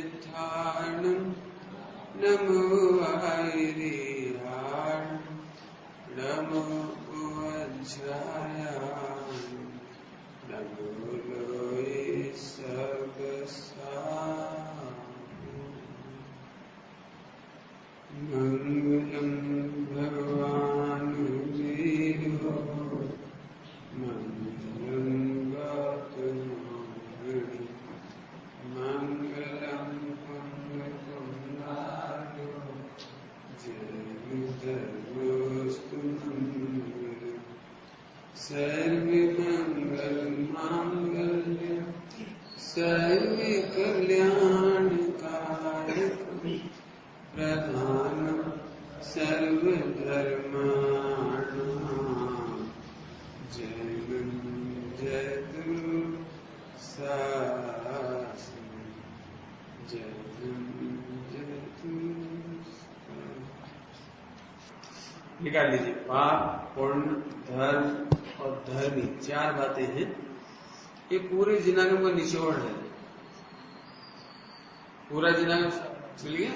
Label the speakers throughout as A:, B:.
A: विष्ठाणं नमो ऐरियाणं नमो वज्रायाणं नमो लोये सर्वसाम् मंगलं भगवान् वीरो मंगलं गौतमो मंगलं पुण्यपुण्यो जयमुदस्तु मंगलम् सर्वमंगलमांगल्यं सर्वकल्याणकारकम् प्रधानं सर्वधर्माणां जयं जयतु शास्त्रं जयं जयतु। निकाल लीजिए। पाप, पुण्य, धर्म और धर्मी, चार बातें हैं। ये पूरे जिनागम का निचोड़ है। पूरा जिनागम मिल गया।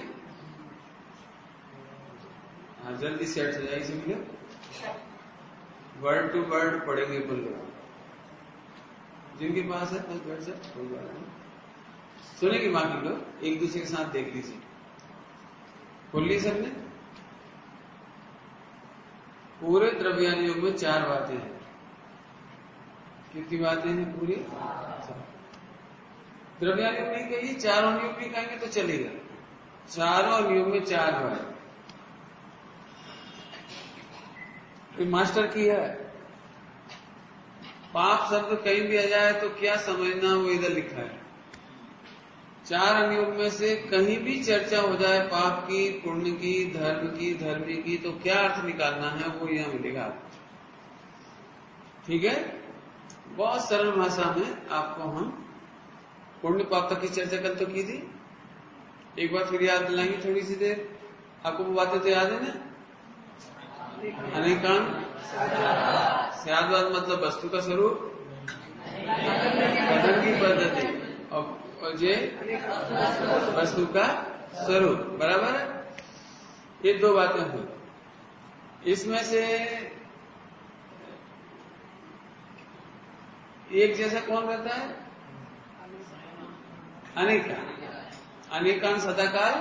A: हाँ, जल्दी सेट हो जाएगी। समझे? वर्ड टू वर्ड पढ़ेंगे अपन लोग। जिनके पास है बस बैठ जाए, कोई बात नहीं। सुनेंगे बाकी लोग, एक दूसरे के साथ देख लीजिए। खोल ली सबने? पूरे द्रव्यान योग में चार बातें हैं। कितनी बातें हैं पूरी? द्रव्यान योग नहीं कहिए, चारों योग भी कहेंगे तो चलेगा। चारों योग में चार बातें मास्टर की है। पाप शब्द कहीं भी आ जाए तो क्या समझना, वो इधर लिखा है। चार अनुयोग में से कहीं भी चर्चा हो जाए पाप की, पुण्य की, धर्म की, धर्मी की, तो क्या अर्थ निकालना है वो यहां मिलेगा। ठीक है? बहुत सरल भाषा में आपको हम पुण्य पाप तक की चर्चा कल तो की थी। एक बार फिर याद दिलाएंगे थोड़ी सी देर। आपको वो बातें तो याद है ना? अनेकांग स्याद्वाद मतलब वस्तु का स्वरूप, कथन की पद्धति और जे वस्तु का स्वरूप। बराबर है? ये दो बातें हुई। इसमें से एक जैसा कौन रहता है? अनेकांग। अनेकांग सदाकाल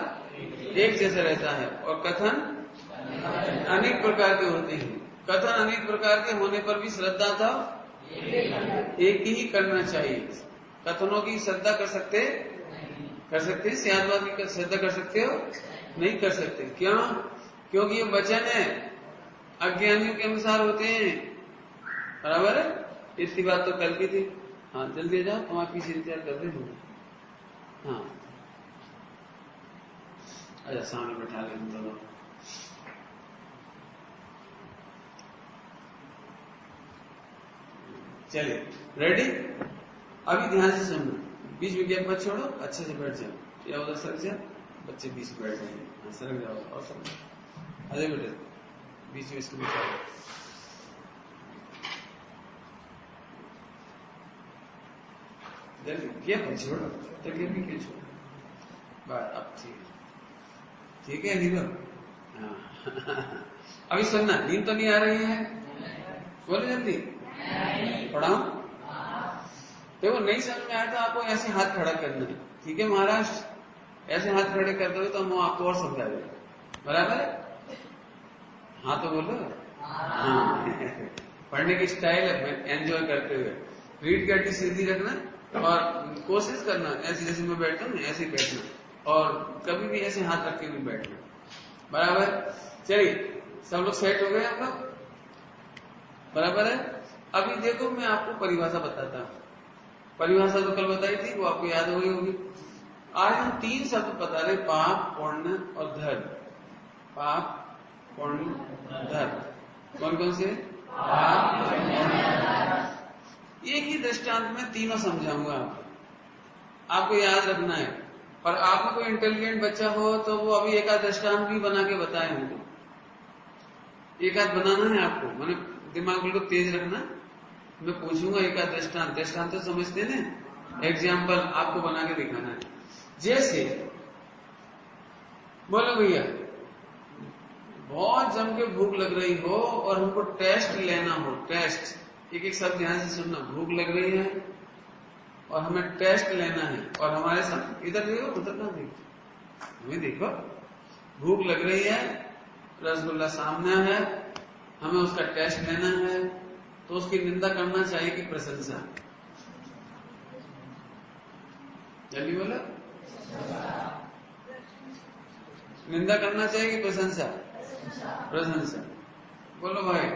A: एक जैसा रहता है और कथन अनेक प्रकार के होते हैं। कथन अनेक प्रकार के होने पर भी श्रद्धा था एक ही करना चाहिए। कथनों की श्रद्धा कर सकते स्याद्वाद की श्रद्धा कर सकते हो? नहीं कर सकते। क्यों? क्योंकि ये वचन है अज्ञानियों के अनुसार होते हैं। बराबर है? इतनी बात तो कल की थी। हाँ, जल्दी जाओ, तुम आपकी सीट तैयार कर दे। हाँ, अच्छा सामने बैठा ले दोनों। चलिए, रेडी? अभी ध्यान से सुनना, बीच में गैप मत छोड़ो, अच्छे से बैठ जाओ। या उधर सरक जाओ, बच्चे बीच में बैठ जाएंगे। हाँ, सरक जाओ और सरक जाओ। अरे बेटे बीच में इसको बिठा दो। गैप मत छोड़ो, तो गैप भी क्यों छोड़ो? बात अब ठीक है नींद? हाँ अभी सुनना, नींद तो नहीं आ रही है? बोलो जल्दी। पढ़ाऊं? देखो, नहीं समझ में आया तो आपको ऐसे हाथ खड़ा करना है। ठीक है महाराज? ऐसे हाथ खड़े कर दोगे तो हम आपको और समझा देंगे। बराबर है? हाँ तो बोलो। हाँ पढ़ने की स्टाइल है, एंजॉय करते हुए रीड करके सीधी रखना और कोशिश करना ऐसे जैसे मैं बैठता हूँ ऐसे ही बैठना और कभी भी ऐसे हाथ रख के भी बैठना। बराबर? चलिए, सब लोग सेट हो गए आप लोग? बराबर है? अभी देखो, मैं आपको परिभाषा बताता हूँ। परिभाषा तो कल बताई थी, वो आपको याद हो गई होगी। आज हम तीन शब्द बता रहे, पाप, पुण्य और धर्म। पाप, पुण्य, धर्म। कौन कौन से? पाप, पुण्य, धर्म। एक ही दृष्टांत में तीनों समझाऊंगा आपको याद रखना है। और आप में कोई इंटेलिजेंट बच्चा हो तो वो अभी एक आध दृष्टांत भी बना के बताए हमको। एक आध बनाना है आपको, मैंने दिमाग बिल्कुल तेज रखना। मैं पूछूंगा एक आध दृष्टांत तो समझते ना, एग्जाम्पल आपको बना के दिखाना है। जैसे बोलो भैया, बहुत जम के भूख लग रही हो और हमको टेस्ट लेना हो, टेस्ट, एक एक शब्द ध्यान से सुनना। भूख लग रही है और हमें टेस्ट लेना है, और हमारे साथ इधर देखो, उधर ना देखो, हमें देखो, भूख लग रही है, रसगुल्ला सामने है, हमें उसका टेस्ट लेना है, तो उसकी निंदा करना चाहिए कि प्रशंसा? जल्दी बोलो। निंदा करना चाहिए कि प्रशंसा? प्रशंसा। बोलो भाई,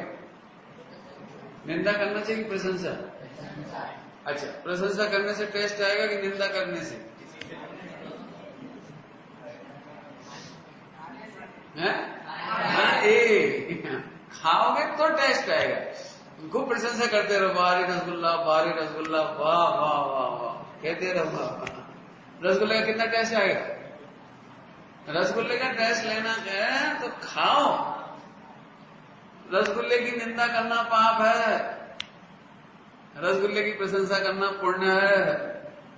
A: निंदा करना चाहिए कि प्रशंसा? अच्छा, प्रशंसा करने से टेस्ट आएगा कि निंदा करने से? खाओगे तो टेस्ट आएगा। खूब प्रशंसा करते रहो, बाहरी रसगुल्ला, बाहरी रसगुल्ला, वाह वाह वाह वाह, कहते रहो। रसगुल्ले का कितना टेस्ट आएगा? रसगुल्ले का टेस्ट लेना है तो खाओ। रसगुल्ले की निंदा करना पाप है, रसगुल्ले की प्रशंसा करना पुण्य है,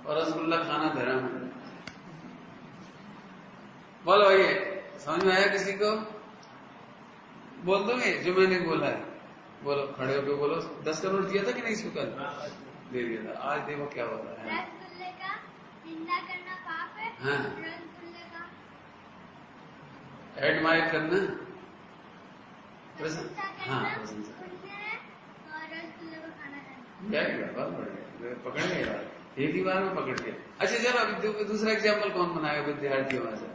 A: और रसगुल्ला खाना धर्म है। बोलो ये समझ में आया किसी को? बोल दोगे जो मैंने बोला है? बोलो, खड़े होकर बोलो। 10 करोड़ दिया था कि नहीं इसको? कल दे दिया था। आज देखो क्या होता है।
B: रसगुल्ले का निंदा करना पाप है।
A: हाँ,
B: रसगुल्ले का
A: एडमायर करना,
B: प्रशंसा
A: हाँ
B: करना
A: प्रशंसा।
B: पुण्य है, और रसगुल्ले को खाना है।
A: क्या किया? बहुत बढ़िया, पकड़ लिया, एक ही बार में पकड़ लिया। अच्छा चलो, अभी दूसरा एग्जाम्पल कौन बनाएगा विद्यार्थियों से?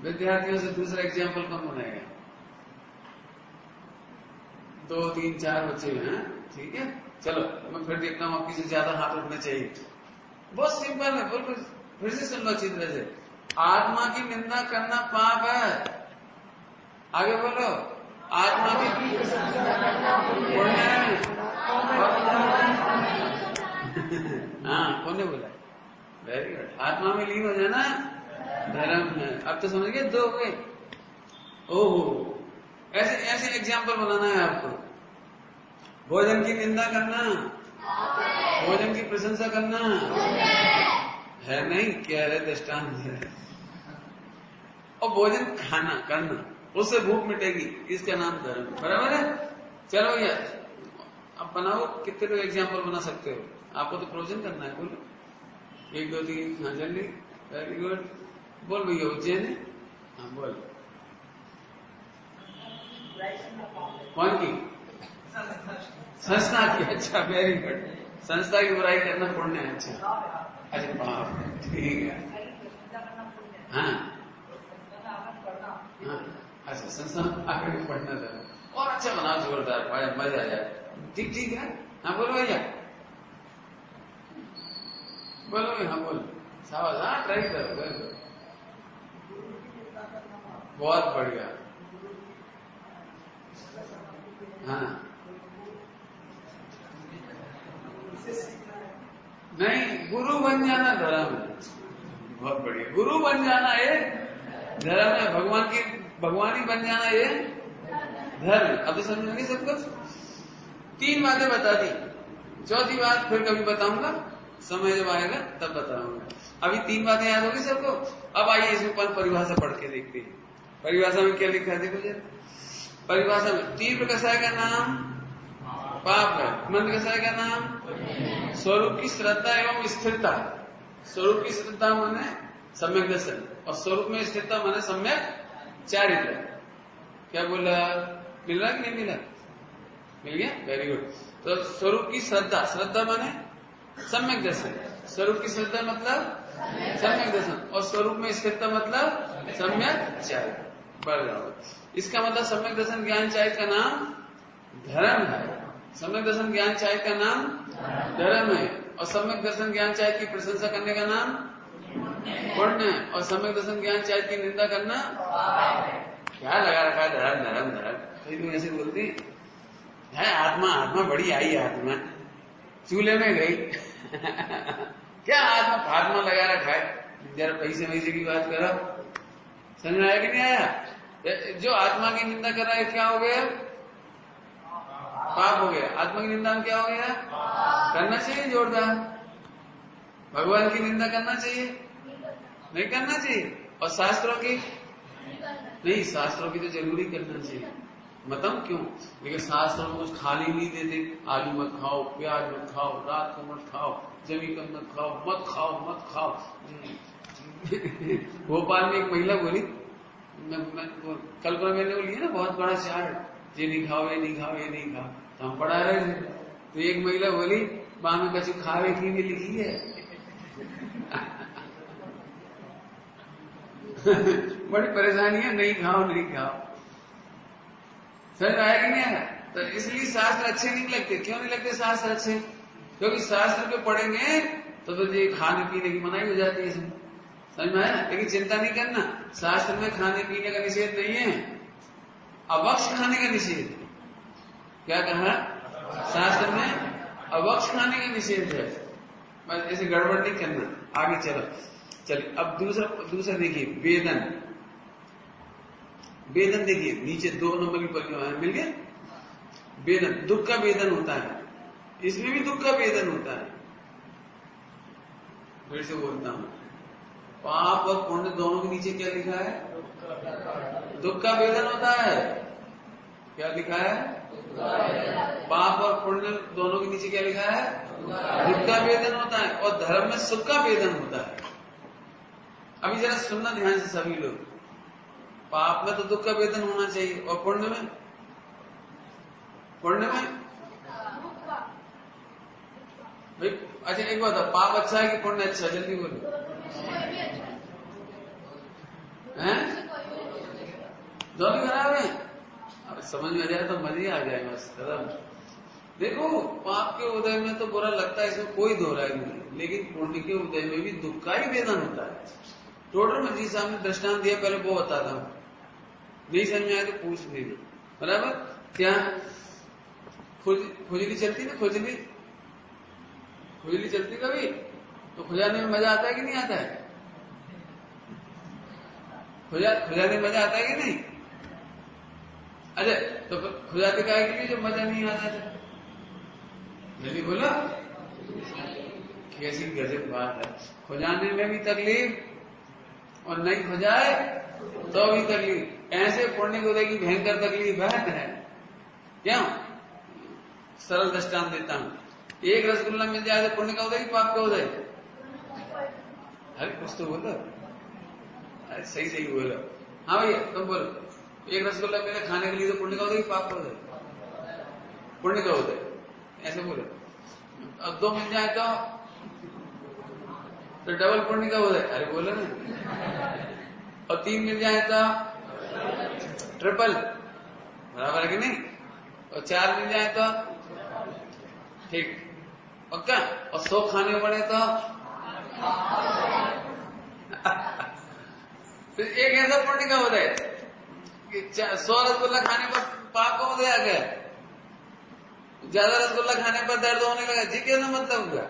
A: विद्यार्थियों से दूसरा एग्जाम्पल कौन बनाएगा? 2, 3, 4 बच्चे हैं, ठीक है। चलो मैं फिर देखता हूँ आपकी से ज्यादा हाथ उठने चाहिए। बहुत सिंपल है, बिल्कुल फिर से सुन लो अच्छी तरह से। आत्मा की निंदा करना पाप है। आगे बोलो, आत्मा की पुण्य है। हाँ, कौन ने बोला? Very good. आत्मा में लीन हो जाना धर्म है। अब तो समझ गए, 2 हो गए। ओहो, ऐसे ऐसे एग्जाम्पल बनाना है आपको। भोजन की निंदा करना, भोजन की प्रशंसा करना है नहीं, क्या है? दृष्टांत है। और भोजन खाना करना, उससे भूख मिटेगी, इसका नाम धर्म। बराबर है? चलो भैया, अब बनाओ। कितने लोग एग्जाम्पल बना सकते हो? आपको तो प्रोजन करना है। बोलो, 1, 2, 3। हाँ जल्दी, वेरी गुड। बोल भैया, उज्जैन है। हाँ बोल। कौन की? संस्था की। अच्छा, वेरी गुड। संस्था की बुराई करना पुण्य है। अच्छा अच्छा, बाप, ठीक है। हाँ हाँ, अच्छा, संस्था आगे पढ़ना था और अच्छा बनाओ, जोरदार, मजा आ जाए। ठीक ठीक है। हाँ बोलो भैया, बोलो भैया, हाँ बोलो, शाबाश। हाँ, ट्राई करो, बहुत बढ़िया। हाँ, नहीं, गुरु बन जाना धर्म है। बहुत बढ़िया, गुरु बन जाना ये धर्म है। भगवान ही बन जाना ये धर्म। अब तो समझ में सब कुछ। 3 बातें बता दी, 4थी बात फिर कभी बताऊंगा, समय जब आएगा तब बताऊंगा। अभी 3 बातें याद होगी सबको। अब आइए इसमें परिभाषा पढ़ के देखते हैं। परिभाषा में क्या लिखा है देखो जरा। परिभाषा में तीव्र कसाय का नाम पाप है, मंद कसाय का नाम स्वरूप की श्रद्धा एवं स्थिरता। स्वरूप की श्रद्धा माने सम्यक दर्शन, और स्वरूप में स्थिरता माने सम्यक चारित्र। क्या बोला? मिल रहा कि नहीं मिला? मिल गया, वेरी गुड। तो स्वरूप की श्रद्धा, श्रद्धा माने सम्यक दर्शन। स्वरूप की श्रद्धा मतलब सम्यक दर्शन, और स्वरूप में स्थिरता मतलब सम्यक चारित्र। बढ़ जाओ। इसका मतलब सम्यक दर्शन ज्ञान चारित्र का नाम धर्म है। सम्यक दर्शन ज्ञान चारित्र का नाम धर्म है, और सम्यक दर्शन ज्ञान चारित्र की प्रशंसा करने का नाम पुण्य है, और सम्यक दर्शन ज्ञान चारित्र की निंदा करना क्या लगा रखा है? धर्म धर्म धर्म। कई लोग ऐसे बोलते हैं, आत्मा बड़ी आई, आत्मा चूल्हे में गई। क्या आत्मा लगा रखा है? जरा पैसे की बात करो। समझ में आया कि नहीं आया? जो आत्मा की निंदा कर रहा है क्या हो गया? पाप हो गया। आत्मा की निंदा में क्या हो गया? करना चाहिए जोरदार। भगवान की निंदा करना चाहिए, नहीं करना चाहिए। और शास्त्रों की नहीं, शास्त्रों की तो जरूरी करना चाहिए। मतलब क्यों? लेकिन शास्त्रों में कुछ खाली नहीं देते। आलू मत खाओ, प्याज मत खाओ, रात को मत खाओ, जमीकन मत खाओ, मत खाओ मत खाओ। भोपाल में एक महिला बोली, कल्पना मैंने बोली है ना, बहुत बड़ा चार्ट, ये नहीं खाओ, ये नहीं खाओ, ये नहीं खाओ, तो हम पढ़ा रहे थे। तो एक महिला बोली, वहां में कछु खावे की भी लिखी है। बड़ी परेशानी है, नहीं खाओ नहीं खाओ। समझ आया कि नहीं आया? तो इसलिए शास्त्र अच्छे नहीं लगते। क्यों नहीं लगते शास्त्र अच्छे? क्योंकि शास्त्र पे पढ़ेंगे तो ये खाने पीने की मनाही हो जाती है इसमें। समझ में आया? लेकिन चिंता नहीं करना, शास्त्र में खाने पीने का निषेध नहीं है, अवक्ष खाने का निषेध। क्या कहा? शास्त्र में अवक्ष खाने का निषेध है। बस ऐसे गड़बड़ नहीं करना। आगे चलो, चलिए अब दूसरा देखिए, वेदन। वेदन देखिए, नीचे 2 नंबर की परिभाषा मिल गया। वेदन, दुख का वेदन होता है, इसमें भी दुख का वेदन होता है। फिर से बोलता हूं, पाप और पुण्य दोनों के नीचे क्या लिखा है? दुख का वेदन होता है। क्या लिखा है? पाप और पुण्य दोनों के नीचे क्या लिखा है? दुख का वेदन होता है। और धर्म में सुख का वेदन होता है। अभी जरा सुनना ध्यान से सभी लोग, पाप में तो दुख का वेदन होना चाहिए, और पुण्य में? पुण्य में भाई, अच्छा एक बात, पाप अच्छा है कि पुण्य अच्छा है? जल्दी बोलो। हैं? दोनों खराब है। अब समझ में आ जाए तो मजे आ जाए बस, खत्म। देखो, पाप के उदय में तो बुरा लगता है, इसमें कोई दो राय नहीं, लेकिन पुण्य के उदय में भी दुख का ही वेदन होता है। टोटल में जी साहब ने दृष्टांत दिया, पहले वो बताता हूं, नहीं समझ में आया तो पूछ लेना। बराबर? क्या खुजली चलती ना, खुजली चलती कभी तो खुजाने में मजा आता है कि नहीं आता है? खुजाने में मजा आता है कि नहीं? अच्छा, तो खुजाते का है कि नहीं जो मजा नहीं आता था? नहीं बोला? कैसी गजब बात है। खुजाने में भी तकलीफ और नहीं खुजाए तो भी तकलीफ। ऐसे पुण्य को की भयंकर तकलीफ है। क्यों? सरल दृष्टांत देता हूं, एक रसगुल्ला मिल जाए तो पुण्य का उदय कि पाप का उदय? अरे कुछ तो बोलो, अरे सही बोलो। हाँ भैया तुम बोलो, एक रसगुल्ला मिले खाने के लिए तो पुण्य का उदय कि पाप का उदय? पुण्य का उदय। ऐसे बोलो। अब 2 मिल जाए तो डबल पुण्य का उदय। अरे बोलो ना। और 3 मिल जाए तो ट्रिपल, बराबर है कि नहीं? और 4 मिल जाए तो ठीक, पक्का। और 100 खाने पड़े तो एक ऐसा पुण्य का उदय कि 100 रसगुल्ला खाने पर पाप का उदय आ गया, ज्यादा रसगुल्ला खाने पर दर्द होने लगा। जी कैसा मतलब हुआ?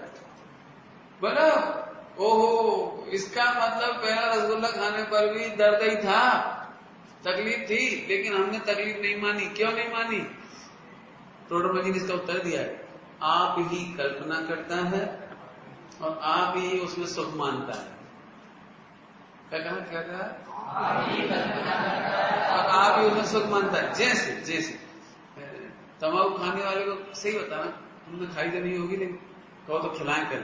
A: बोलो। ओहो, इसका मतलब पहला रसगुल्ला खाने पर भी दर्द ही था, तकलीफ थी, लेकिन हमने तकलीफ नहीं मानी। क्यों नहीं मानी? टोडर जी ने इसका उत्तर दिया है, आप ही कल्पना करता है और आप ही उसमें सुख मानता है। क्या कहा? और आप ही उसमें सुख मानता है। जैसे तंबाकू खाने वाले को सही बताना, तुमने खाई तो नहीं होगी, लेकिन कहो तो खिलाएं कर।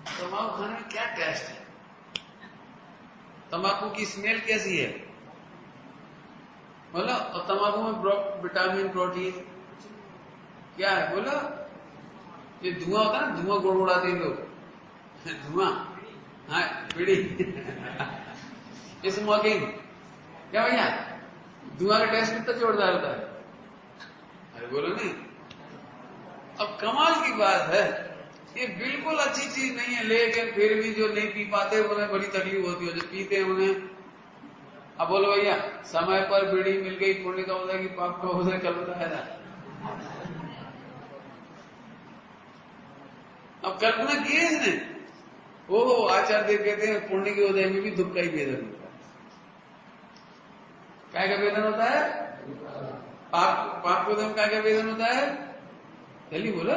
A: तंबाकू खाने में क्या टेस्ट है? तंबाकू की स्मेल कैसी है? बोलो। और तंबाकू में विटामिन, प्रोटीन क्या है? बोलो। ये धुआं होता है ना, धुआं गोड़ उड़ाते हैं लोग, धुआं। हाँ, बीड़ी। स्मोकिंग। क्या भैया, धुआं का टेस्ट कितना जोरदार होता है? अरे बोलो नहीं। अब कमाल की बात है, ये बिल्कुल अच्छी चीज नहीं है, लेकिन फिर भी जो नहीं पी पाते उन्हें बड़ी तकलीफ होती है, जो पीते हैं उन्हें। अब बोलो भैया, समय पर बीड़ी मिल गई, पुण्य का उदय कि पाप का उदय? कल बताया था। अब कल्पना की है इसने। ओहो, आचार्य कहते हैं पुण्य के उदय में भी दुख का ही वेदन होता है। क्या का वेदन होता है? पाप के उदय में क्या वेदन होता है? जल्दी बोलो।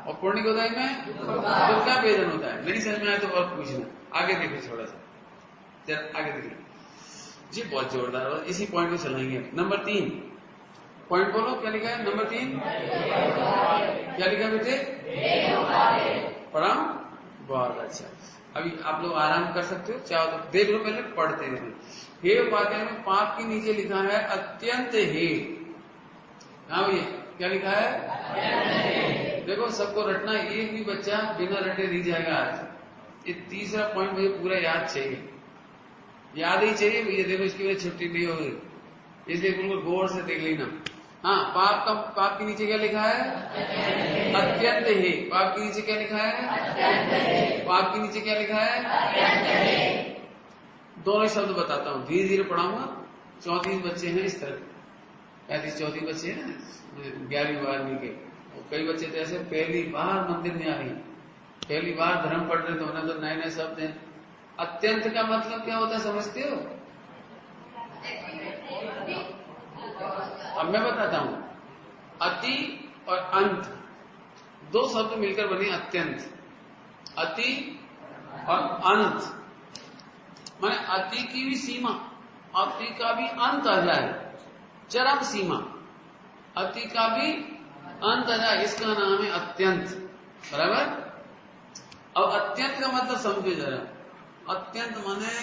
A: और पूर्णिक उदय में तो क्या भेदन होता है? नहीं समझ में आया तो और पूछना, आगे देखिए थोड़ा सा, जरा आगे देखिए जी, बहुत जोरदार। और इसी पॉइंट पे चलाएंगे। नंबर 3 पॉइंट बोलो, क्या लिखा है? नंबर 3 क्या लिखा है बेटे? पढ़ा? बहुत अच्छा। अभी आप लोग आराम कर सकते हो, चाहो तो देख लो, पहले पढ़ते हैं। हे उपाध्याय में पाप के नीचे लिखा है अत्यंत हे। हाँ भैया, क्या लिखा है? देखो, सबको रटना, एक भी बच्चा बिना रटे नहीं जाएगा आज। ये तीसरा पॉइंट मुझे पूरा याद चाहिए, याद ही चाहिए भैया। देखो, इसकी वजह छुट्टी नहीं होगी, इसलिए बिल्कुल गौर से देख लेना। हाँ, पाप के नीचे क्या लिखा है? अत्यंत ही। पाप के नीचे क्या लिखा है? पाप के नीचे क्या लिखा है? दोनों शब्द बताता हूँ, धीरे धीरे पढ़ाऊंगा। 34 बच्चे हैं इस तरह, 34 बच्चे हैं 11वीं 12वीं के। और कई बच्चे तो ऐसे पहली बार मंदिर में आ रही, पहली बार धर्म पढ़ रहे, तो उन्हें तो नए नए शब्द हैं। अत्यंत का मतलब क्या होता है, समझते हो? अब मैं बताता हूं। अति और अंत, दो शब्द मिलकर बने अत्यंत। अति और अंत माने अति की भी सीमा, अति का भी अंत आ जाए, चरम सीमा, अति का भी अंत आ जाए, इसका नाम है अत्यंत। बराबर? अब अत्यंत का मतलब समझो जरा। अत्यंत माने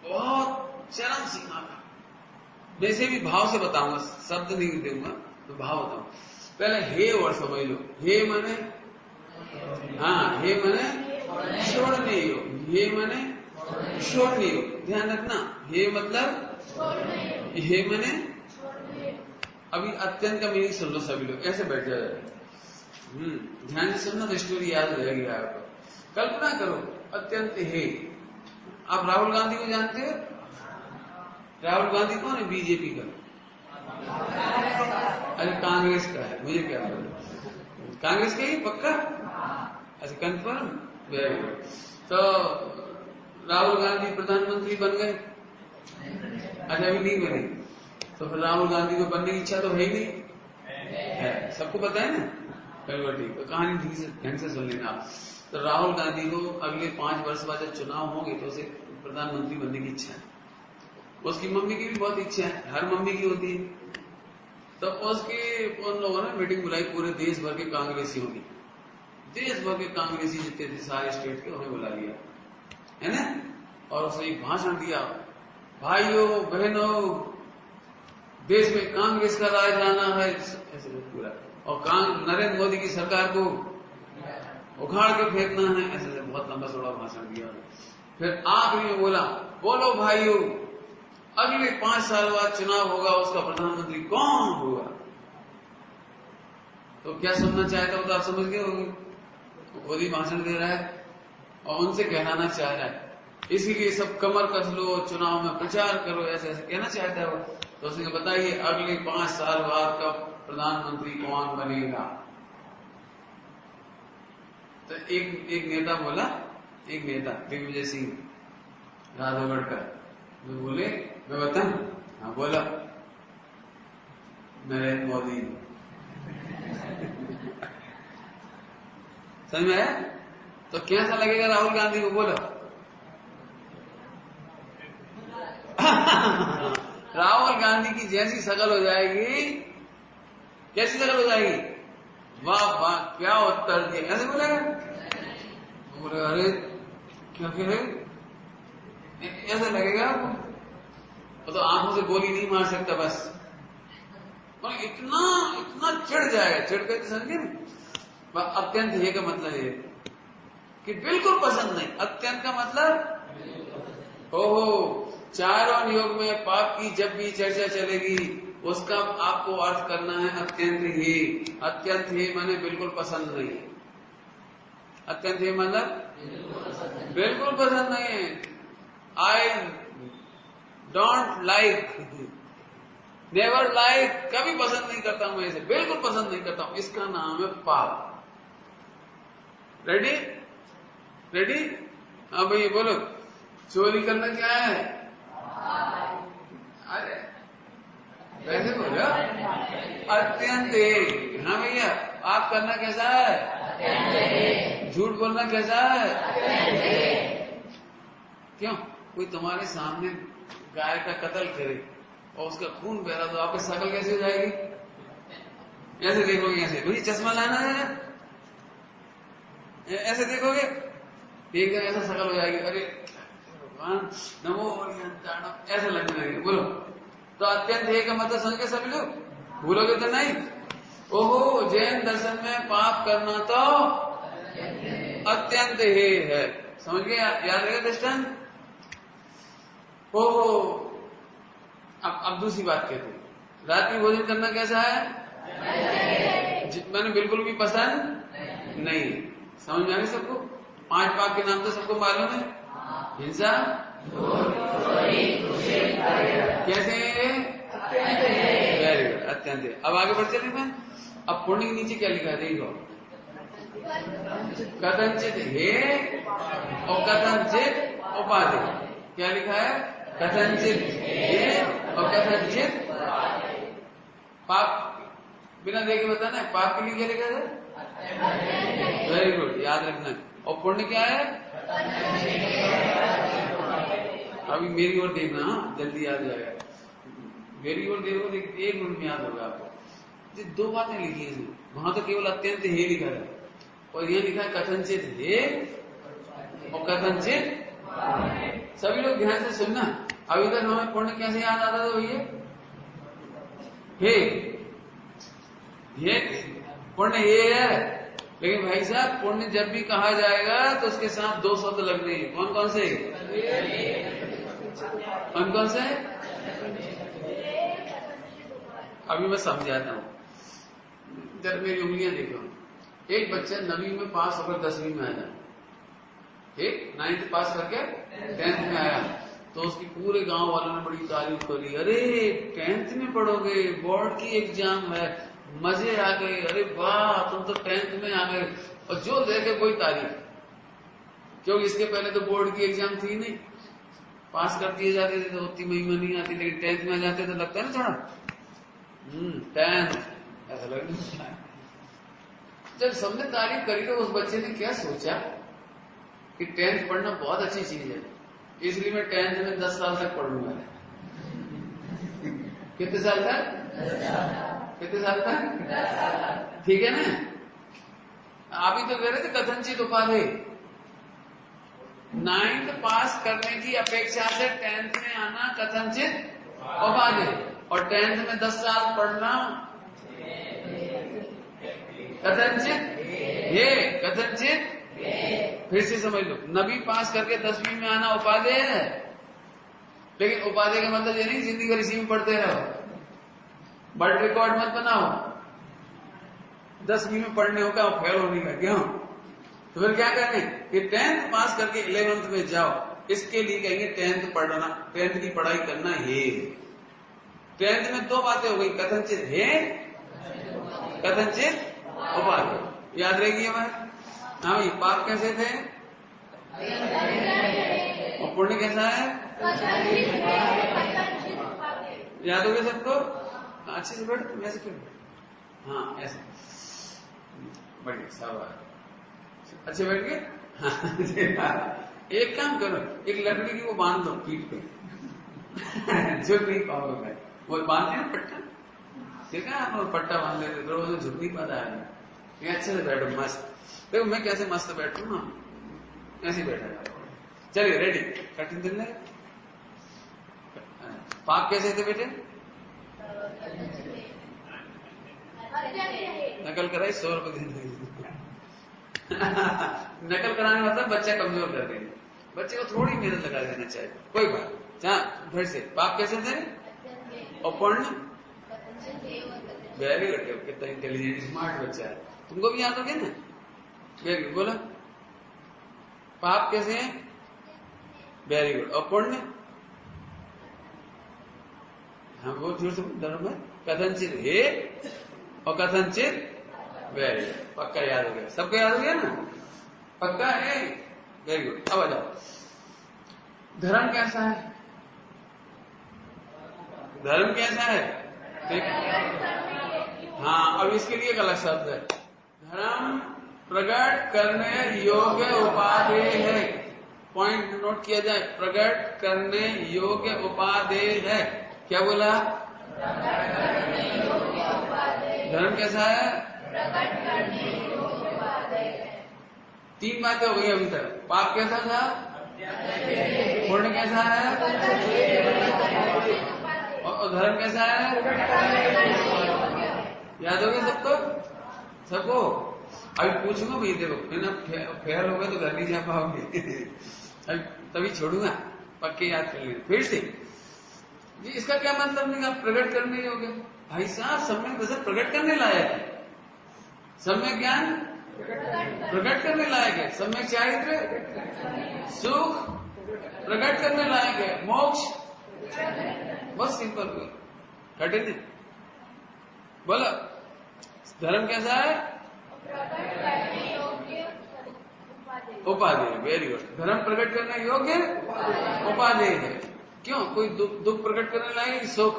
A: बहुत चरम सीमा का। वैसे भी भाव से बताऊंगा, शब्द नहीं दूंगा, तो भाव बताऊं। पहले हे वर्ड समझ लो। हे माने, हाँ, हे माने छोड़ने योग, हे माने छोड़ने योग। ध्यान रखना, हे मतलब, हे माने। अभी अत्यंत का मीनिंग सुन लो सभी लोग, ऐसे बैठ जाए। ध्यान से सुनना तो स्टोरी याद हो जाएगी आपको। कल्पना करो, अत्यंत हे। आप राहुल गांधी को जानते हो? राहुल गांधी कौन है? बीजेपी का। अरे कांग्रेस का है, मुझे क्या पता। कांग्रेस का ही पक्का? अच्छा, कंफर्म? Very good. तो राहुल गांधी प्रधानमंत्री बन गए? अच्छा, अभी नहीं बने। तो फिर राहुल गांधी को बनने की इच्छा तो है ही नहीं है, सबको पता है ना? बिल्कुल ठीक। तो कहानी ढंग से सुन लेना आप। तो राहुल गांधी को अगले 5 वर्ष बाद जब चुनाव होंगे तो उसे प्रधानमंत्री बनने की इच्छा है। उसकी मम्मी की भी बहुत इच्छा है, हर मम्मी की होती है। तो उसके उन लोगों ने मीटिंग बुलाई, पूरे देश भर के कांग्रेसियों की, देश भर के कांग्रेसी जितने थे सारे स्टेट के, उन्हें बुला लिया, है ना? और उसने एक भाषण दिया, भाइयों बहनों, देश में कांग्रेस का राज आना है, ऐसे पूरा। और नरेंद्र मोदी की सरकार को उखाड़ के फेंकना है, ऐसे बहुत लंबा चौड़ा भाषण दिया। फिर आखिरी में बोला, बोलो भाइयों, अगले 5 साल बाद चुनाव होगा, उसका प्रधानमंत्री कौन होगा? तो क्या सुनना चाहता हो तो आप समझ गए होंगे। मोदी भाषण दे रहा है और उनसे कहलाना चाह रहा है, इसीलिए सब कमर कस लो, चुनाव में प्रचार करो, ऐसे ऐसे कहना चाहता है वो। तो उसने बताइए अगले 5 साल बाद का प्रधानमंत्री कौन बनेगा? तो एक नेता बोला, एक नेता दिग्विजय सिंह राघवगढ़ का, वो बोले, मैं बताऊं? हाँ बोला, नरेंद्र मोदी। समझ में आया? तो कैसा लगेगा राहुल गांधी को? बोलो। राहुल गांधी की जैसी शकल हो जाएगी, कैसी शकल हो जाएगी? वाह वाह, क्या उत्तर दिया, ऐसे बोलेगा। बोले, अरे क्या कह रहे, ऐसा लगेगा आपको। तो आंखों से गोली नहीं मार सकता बस, और इतना इतना चिढ़ जाएगा, चिढ़ कर समझे ना। अत्यंत हे का मतलब ये कि बिल्कुल पसंद नहीं। अत्यंत का मतलब, ओहो, चारों योग में पाप की जब भी चर्चा चलेगी उसका आपको अर्थ करना है अत्यंत ही। अत्यंत ही माने बिल्कुल पसंद नहीं। अत्यंत ही मतलब बिल्कुल पसंद नहीं है। I don't like, never like, कभी पसंद नहीं करता हूं, ऐसे बिल्कुल पसंद नहीं करता हूं, इसका नाम है पाप। रेडी? रेडी? हाँ भाई बोलो, चोरी करना क्या है? अरे वैसे बोलो, अत्यंत हे। हाँ भैया, पाप करना कैसा है? झूठ बोलना कैसा है? क्यों? कोई तुम्हारे सामने गाय का कत्ल करे और उसका खून बह रहा, तो आपकी शकल कैसी हो जाएगी? ऐसे देखोगे, ऐसे भाई चश्मा लाना है, ऐसे देखोगे, एकदम ऐसा शकल हो जाएगी, अरे भगवान नमो ऐसा लगने लगेगा। बोलो, तो अत्यंत हे का मतलब समझ के सभी लोग? भूलोगे तो नहीं? ओहो, जैन दर्शन में पाप करना तो अत्यंत हे है। समझ गए? याद रहेगा दृष्टांत? ओहो, अब दूसरी बात कहते हैं, रात में भोजन करना कैसा है? मैंने बिल्कुल भी पसंद नहीं। समझ में आ गई सबको? 5 पाप के नाम तो सबको मालूम है। हिंसा, कैसे? वेरी गुड, अत्यंत। अब आगे बढ़ चले मैं। अब पुण्य के नीचे क्या लिखा है देखो, कथनचित हे और कथनचित उपाधि। क्या लिखा है? कथनचित हे और कथनचित पाप। बिना देखे बताना है, पाप के लिए क्या लिखा था? वेरी गुड, याद रखना। और पुण्य क्या है? अभी मेरी ओर देखना, जल्दी याद जाएगा। मेरी ओर देखो, एक मिनट में याद होगा आपको। 2 बातें लिखी है इसमें, वहां तो केवल अत्यंत हे लिखा है और ये लिखा है कथनचित हे और कथनचित। सभी लोग ध्यान से सुनना। अभी तक हमें पुण्य कैसे याद आता था भैया? हे, ये पुण्य ये है, लेकिन भाई साहब पुण्य जब भी कहा जाएगा तो उसके साथ 2 शब्द लगने हैं। कौन कौन से? कौन कौन से? अभी मैं समझाता हूं, जब मेरी उंगलियां देखो। एक बच्चा 9वीं में पास होकर 10वीं में आया, एक 9th पास करके 10th में आया, तो उसकी पूरे गांव वालों ने बड़ी तारीफ करी। अरे 10th में पढ़ोगे, बोर्ड की एग्जाम है, मजे आ गए, अरे वाह तुम तो 10th में आ गए। और जो देखे कोई तारीफ, क्योंकि इसके पहले तो बोर्ड की एग्जाम थी नहीं, पास कर दिए जाते थे तो उतनी महिमा नहीं आती, लेकिन 10th में आ जाते तो लगता है ना थोड़ा 10th ऐसा लगता है। जब सबने तारीफ करी तो उस बच्चे ने क्या सोचा कि 10th पढ़ना बहुत अच्छी चीज है, इसलिए मैं 10th में 10 साल तक पढ़ूंगा। कितने साल तक? कितने साल तक? ठीक है ना? आप ही तो कह रहे थे कथनचित उपाधि। 9th पास करने की अपेक्षा से 10th में आना कथनचित उपाधि, और 10th में 10 साल पढ़ना कथनचित हे, कथनचित। फिर से समझ लो, 9वीं पास करके 10वीं में आना उपाधि है, लेकिन उपाधि का मतलब ये नहीं जिंदगी भर इसी में पढ़ते रहो, वर्ल्ड रिकॉर्ड मत बनाओ 10वीं में पढ़ने होगा और फेल होने का। क्यों? तो फिर क्या करें कि 10th पास करके 11th में जाओ, इसके लिए कहेंगे 10th पढ़ना, 10th की पढ़ाई करना हे। 10th में 2 बातें हो गई, कथनचित हे, कथनचित उपाधि। याद रहेगी हमारे? हाँ भाई, पाप कैसे थे और पुण्य कैसा है? याद हो गया सबको? अच्छे से बैठ, तुम ऐसे क्यों? हाँ ऐसे, बढ़िया, शाबाश, अच्छे बैठ गए। एक काम करो, एक लकड़ी की वो बांध दो पीठ पे, झुक नहीं पाओगे। वो बांधते हैं पट्टा, ठीक है? आप पट्टा बांध लेते तो झुक नहीं पाता है। अच्छे से बैठो, मस्त। देखो मैं कैसे मस्त बैठू ना, ऐसे बैठा जाओ। चलिए रेडी, कठिन दिन है। पाप कैसे थे बेटे? नकल कराई 100 रुपए दे। नकल कराने मतलब बच्चा कमजोर कर देंगे, बच्चे को थोड़ी मेहनत लगा देना चाहिए। कोई बात, जहाँ फिर से पाप कैसे थे और पुण्य? वेरी गुड, कितना इंटेलिजेंट स्मार्ट बच्चा है, तुमको भी याद हो गया ना? वेरी गुड, बोलो पाप कैसे है? Very good. और पुण्य? हाँ वो जोर से डरो मत, कथनचित हे और कथनचित। वेरी गुड, पक्का याद हो गया, सबको याद हो गया ना? पक्का है, वेरी गुड। अब आ जाओ, धर्म कैसा है? धर्म कैसा है? हाँ, अब इसके लिए गलत शब्द है। धर्म प्रकट करने योग्य उपादेय है। पॉइंट नोट किया जाए, प्रकट करने योग्य उपादेय है। क्या बोला? धर्म कैसा है? प्रकट करने योग्य उपादेय है। 3 बातें हो गई अभी तक। पाप कैसा था? पुण्य कैसा है? और धर्म कैसा है? याद हो गया सबको? सबको? अभी पूछूंगा भाई, देखो बिना फेल हो गए तो घर नहीं जा पाओगे। अभी तभी छोड़ूंगा, पक्के याद कर लेना फिर से जी। इसका क्या मतलब नहीं? आप प्रकट करने योग्य, भाई साहब सम्यक दर्शन प्रकट करने लायक है, सम्यक ज्ञान प्रकट करने लायक है, सम्यक चारित्र सुख प्रकट करने लायक है, मोक्ष बहुत सिंपल हुआ, कठिन नहीं। बोलो धर्म कैसा है? उपादेय। Very good. धर्म प्रकट करने योग्य उपादेय है। क्यों? कोई दुख प्रकट करने लायक, सुख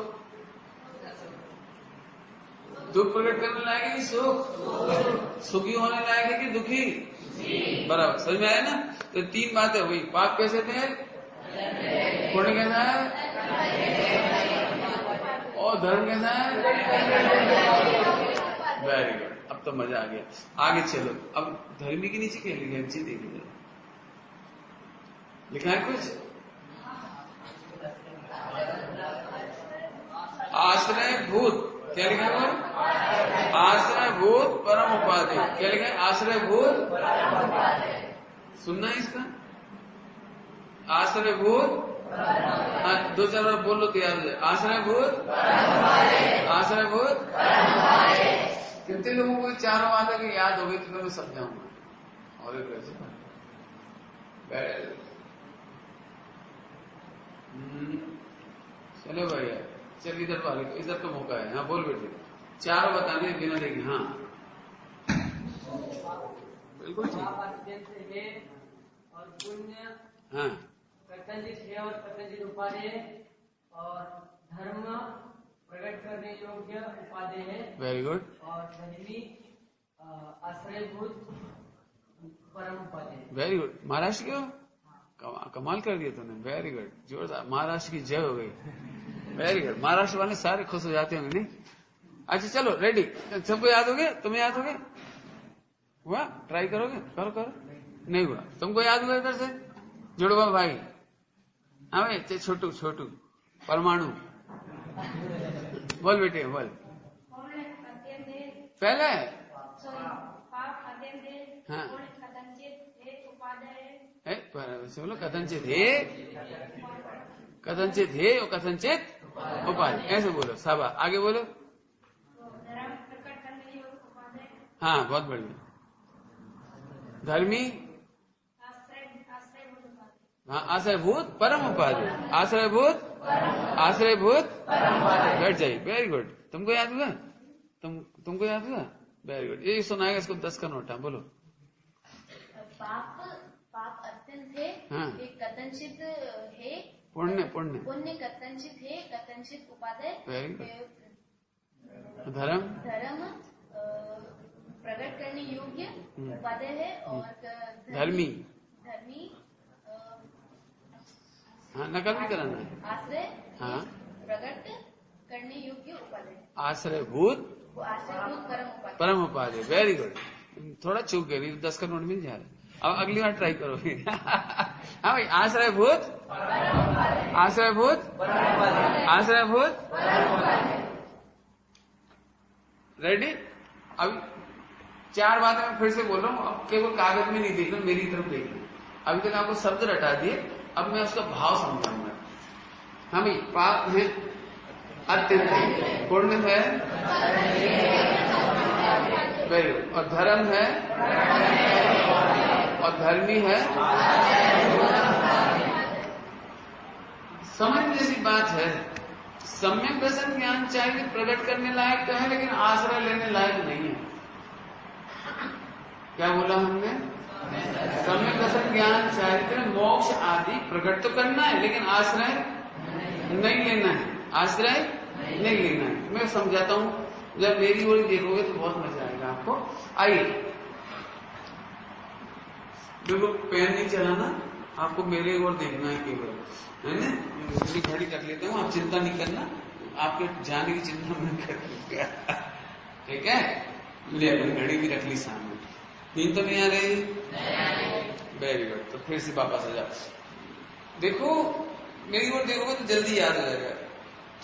A: दुख प्रकट करने लायक है कि सुख सुखी होने लायक है कि दुखी? बराबर, समझ में आया ना? तो 3 बातें हुई। पाप कैसे थे? पुण्य कैसा है? और धर्म कैसा है? Very good. अब तो मजा आ गया। आगे चलो। अब धर्मी के नीचे क्या लिखा है? अच्छी देखिए, लिखा है कुछ? आश्रय भूत। क्या लिखा है? आश्रय भूत परम उपाधि। क्या लिखा है? आश्रय भूत। सुनना है इसका? आश्रय भूत। हाँ, 2-4 बार बोलो तो याद हो जाए। आश्रय भूत, आश्रय भूत। कितने लोगों को 4 बातें की याद हो गई तो मैं समझाऊंगा। और एक चलो भैया, चल इधर वाले, इधर तो मौका है। हाँ बोल बेटे, 4 बताने बिना देखे। हाँ बिल्कुल ठीक।
C: और पुण्य,
A: हाँ
C: कथनचित है और कथनचित उपादेय, और धर्म प्रकट करने योग्य उपादेय है।
A: Very good.
C: और धर्मी आश्रयभूत परम उपादेय।
A: Very good. महाराष्ट्र क्यों? कमाल कर दिया तूने। वेरी गुड, जोरदार। महाराष्ट्र की जय हो गई। Very good. महाराष्ट्र वाले सारे खुश हो जाते होंगे नहीं? अच्छा चलो रेडी। सबको याद हो गया? तुम्हें याद हो गया? हुआ? ट्राई करोगे? करो करो। नहीं हुआ? तुमको याद हुआ? इधर से जुड़वा भाई। हाँ भाई, छोटू छोटू परमाणु बोल बेटे बोल। पहले हाँ बोलो कथनचित है, कथनचित है और कथनचित उपाधि। ऐसे बोलो सब। आगे बोलो। हाँ बहुत बढ़िया। धर्मी, हाँ आश्रयभूत परम उपाधि। आश्रयभूत, आश्रयभूत बैठ जाइए। Very good. तुमको याद हुआ? तुमको याद हुआ? Very good. ये सुनाएगा इसको 10 का नोट। हाँ बोलो।
D: पाप अत्यंत है।
A: हाँ।
D: एक कथनचित है।
A: पुण्य पुण्य
D: पुण्य कथनचित है, कथनचित उपादेय।
A: Very good. धर्म,
D: धर्म प्रकट करने योग्य उपादेय है। और
A: धर्मी,
D: धर्मी
A: हाँ नकल भी कराना है।
D: आश्रय,
A: हाँ
D: प्रकट करने योग्य उपादेय।
A: आश्रयभूत
D: आश्रयभूत परम उपादेय।
A: परम उपाधि। Very good. थोड़ा चूक गए, 10 का नोट मिल जा रहा है। अब अगली बार ट्राई करोगे। हाँ भाई, आश्रयभूत, आश्रयभूत, आश्रयभूत। रेडी? अब 4 बातें मैं फिर से बोल रहा हूँ। अब केवल कागज में नहीं देखना, मेरी तरफ देखना। अभी तक आपको शब्द रटा दिए, अब मैं उसका भाव समझाऊंगा। हाँ भाई, पाप है अत्यंत, पुण्य है वेरी गुड, और धर्म है और धर्मी है। समझ जैसी बात है। सम्यक दर्शन ज्ञान चाहिए प्रकट करने लायक तो है, लेकिन आश्रय लेने लायक नहीं है। क्या बोला हमने? सम्यक दर्शन ज्ञान चारित्र मोक्ष आदि प्रकट तो करना है, लेकिन आश्रय नहीं लेना है। आश्रय नहीं लेना है। मैं समझाता हूँ, जब मेरी ओर देखोगे तो बहुत मजा आएगा आपको। आइए, बिल्कुल पेन नहीं चलाना, आपको मेरे ओर देखना है केवल, है ना। अपनी घड़ी रख लेता हूँ, आप चिंता नहीं करना, आपके जाने की चिंता मैं कर लूंगा, ठीक है। ले अपनी घड़ी भी रख ली सामने। नींद तो नहीं आ रही? Very good. तो फिर से वापस आ जाओ। देखो, मेरी ओर देखोगे तो जल्दी याद हो जाएगा।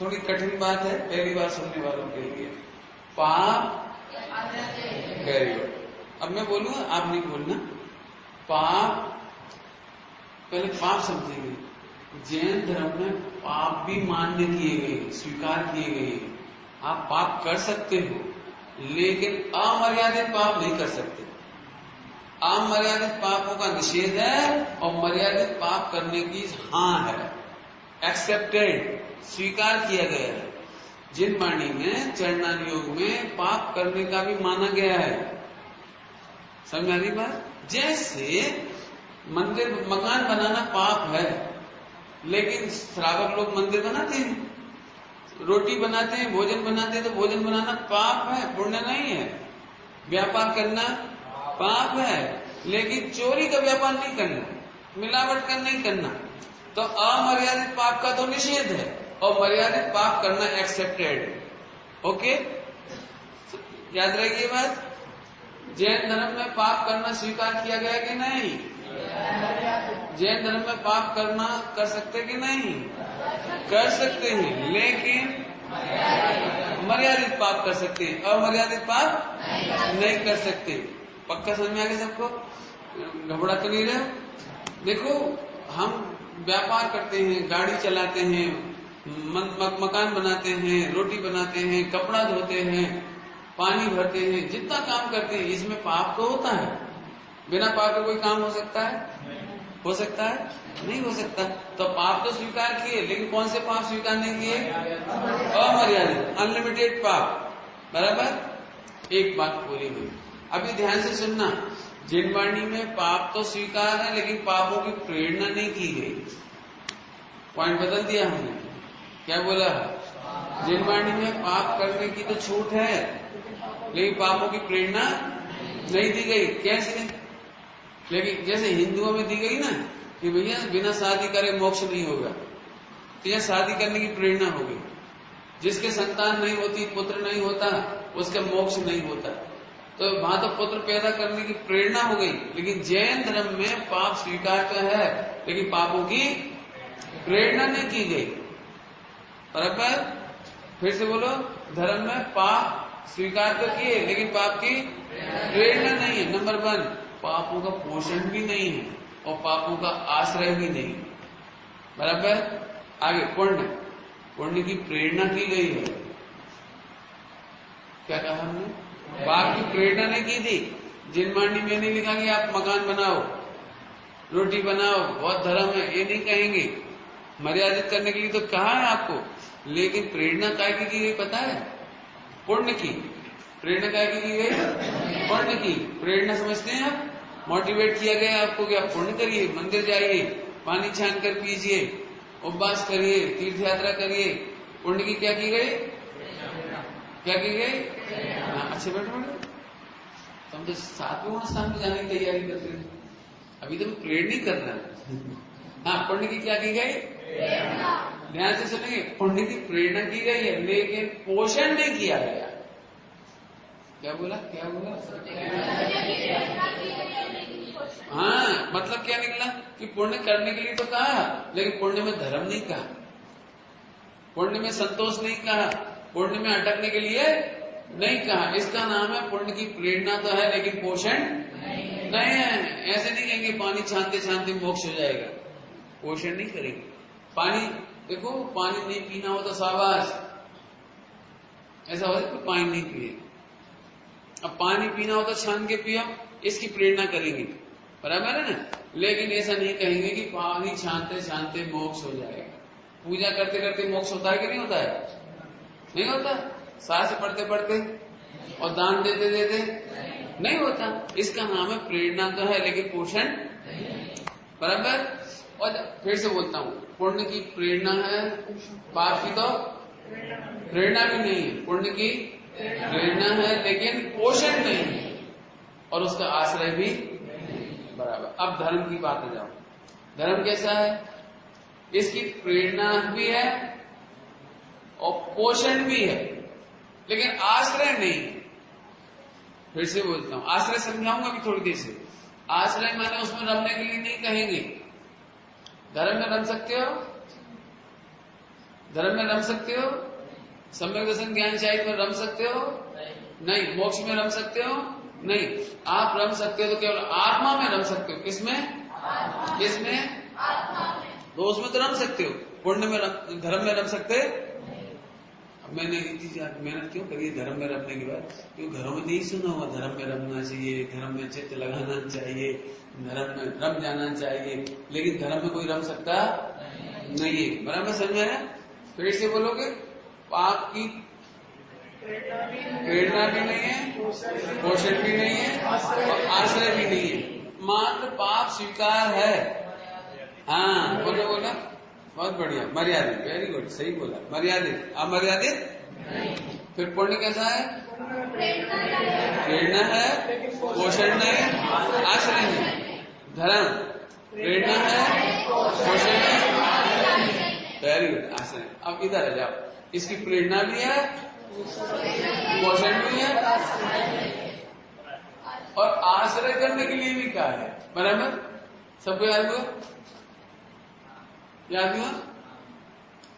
A: थोड़ी कठिन बात है पहली बार सुनने वालों के लिए। पाप, वेरी गुड। अब मैं बोलूंगा, आप नहीं बोलना। पाप, पहले पाप समझेंगे। जैन धर्म में पाप भी मान्य किए गए, स्वीकार किए गए। आप पाप कर सकते हो, लेकिन अमर्यादित पाप नहीं कर सकते। अमर्यादित पापों का निषेध है और मर्यादित पाप करने की हाँ है, एक्सेप्टेड, स्वीकार किया गया है। जिन वाणी में, चरणान योग में पाप करने का भी माना गया है। समझ आ रही बात? जैसे मंदिर, मकान बनाना पाप है, लेकिन श्रावक लोग मंदिर बनाते हैं, रोटी बनाते हैं, भोजन बनाते हैं, तो भोजन बनाना पाप है, पुण्य नहीं है। व्यापार करना पाप है, लेकिन चोरी का व्यापार नहीं करना, मिलावट का नहीं करना। तो अमर्यादित पाप का तो निषेध है और मर्यादित पाप करना एक्सेप्टेड। ओके, याद रहेगी ये बात। जैन धर्म में पाप करना स्वीकार किया गया कि नहीं? जैन धर्म में पाप करना कर सकते कि नहीं? कर सकते हैं, लेकिन मर्यादित पाप कर सकते हैं, अमर्यादित पाप नहीं कर सकते। पक्का समझ में आ गया सबको? घबरा तो नहीं रहे? देखो, हम व्यापार करते हैं, गाड़ी चलाते हैं, मकान बनाते हैं, रोटी बनाते हैं, कपड़ा धोते हैं, पानी भरते हैं, जितना काम करते हैं, इसमें पाप तो होता है। बिना पाप के कोई काम हो सकता है? हो सकता है? नहीं हो सकता। तो पाप तो स्वीकार किए, लेकिन कौन से पाप स्वीकार नहीं किए? अमर्यादित, अनलिमिटेड पाप। बराबर? एक बात पूरी हुई। अभी ध्यान से सुनना, जिन वाणी में पाप तो स्वीकार है, लेकिन पापों की प्रेरणा नहीं की गई। पॉइंट बदल दिया हमने। क्या बोला? जिन वाणी में पाप करने की तो छूट है, लेकिन पापों की प्रेरणा नहीं दी गई। कैसे? लेकिन जैसे हिंदुओं में दी गई ना कि भैया बिना शादी करे मोक्ष नहीं होगा, तो यह शादी करने की प्रेरणा हो गई। जिसके संतान नहीं होती, पुत्र नहीं होता, उसका मोक्ष नहीं होता, तो वहां तो पुत्र पैदा करने की प्रेरणा हो गई। लेकिन जैन धर्म में पाप स्वीकार तो है, लेकिन पापों की प्रेरणा नहीं की गई। बराबर? फिर से बोलो, धर्म में पाप स्वीकार तो किए, लेकिन पाप की प्रेरणा नहीं है। नंबर 1, पापों का पोषण भी नहीं है और पापों का आश्रय भी नहीं। बराबर? आगे पुण्य, पुण्य की प्रेरणा की गई है। क्या कहा हमने? पाप की प्रेरणा नहीं की थी। जिन वाणी में नहीं लिखा कि आप मकान बनाओ, रोटी बनाओ, बहुत धर्म है, ये नहीं कहेंगे। मर्यादित करने के लिए तो कहा है आपको, लेकिन प्रेरणा काय की गई पता है? पुण्य की प्रेरणा काय की गई? पुण्य की प्रेरणा समझते हैं आप? मोटिवेट किया गया आपको कि आप पुण्य करिए, मंदिर जाइए, पानी छान कर पीजिए, उपवास करिए, तीर्थ यात्रा करिए। पुण्य की क्या की गई? क्या की गई? अच्छे बैठो, तुम तो 7वें स्थान में जाने की तैयारी करते हैं, अभी तो प्रेरणा नहीं कर रहा। हाँ, पुण्य की क्या की गई? ध्यान से सुनेंगे, पुण्य की प्रेरणा की गई है, लेकिन पोषण नहीं किया गया। क्या बोला? क्या बोला? हाँ, मतलब क्या निकला कि पुण्य करने के लिए तो कहा, लेकिन पुण्य में धर्म नहीं कहा, पुण्य में संतोष नहीं कहा, पुण्य में अटकने के लिए नहीं कहा। इसका नाम है पुण्य की प्रेरणा तो है, लेकिन पोषण नहीं है। ऐसे नहीं कहेंगे पानी छानते छानते मोक्ष हो जाएगा, पोषण नहीं करेंगे। पानी देखो, पानी नहीं पीना हो तो शाबाश, ऐसा हो कि पानी नहीं पिए। अब पानी पीना हो तो छान के पियो, इसकी प्रेरणा करेंगे। बराबर है ना? लेकिन ऐसा नहीं कहेंगे कि पानी छानते छानते मोक्ष हो जाएगा। पूजा करते करते मोक्ष होता है कि नहीं होता है? नहीं होता। सांस पढ़ते पढ़ते और दान देते देते नहीं होता। इसका नाम है प्रेरणा तो है, लेकिन पोषण। बराबर? और फिर से बोलता हूं, पुण्य की प्रेरणा है, पाप की तो प्रेरणा भी नहीं है, पुण्य की प्रेरणा है लेकिन पोषण नहीं है और उसका आश्रय भी बराबर। अब धर्म की बात आ जाओ। धर्म कैसा है? इसकी प्रेरणा भी है और पोषण भी है लेकिन आश्रय नहीं। फिर से बोलता हूं, आश्रय समझाऊंगा भी थोड़ी देर से। आश्रय माने उसमें रमने के लिए नहीं कहेंगे। धर्म में रम सकते हो, धर्म में रम सकते हो, सम्यक दर्शन ज्ञान शायद में रम सकते हो नहीं, मोक्ष में रम सकते हो नहीं। आप रम सकते हो तो केवल आत्मा में रम सकते हो। किसमें? किसमें? तो उसमें तो रम सकते हो, पुण्य में धर्म में रम सकते। अब मैंने इतनी मेहनत क्यों करी धर्म में रमने के बाद? क्यों घरों में नहीं सुना हुआ धर्म में रमना चाहिए, धर्म में चित्त लगाना चाहिए, धर्म में रम जाना चाहिए, लेकिन धर्म में कोई रम सकता नहीं है। बराबर समझ आया? फिर से बोलोगे, पाप की प्रेरणा भी नहीं है, पोषण भी नहीं है और आश्रय भी नहीं है, मात्र पाप स्वीकार है। हाँ बोलो बोला, बहुत बढ़िया, मर्यादित, वेरी गुड, सही बोला, मर्यादित। अमर्यादित? फिर पुण्य कैसा है? प्रेरणा है, पोषण नहीं, आश्रय नहीं। धर्म प्रेरणा है, पोषण नहीं, वेरी गुड, आश्रय। अब इधर आ जाओ, इसकी प्रेरणा भी है, पोषण भी है और आश्रय करने के लिए भी कहा है। बराबर? सबको याद हुआ? याद हुआ?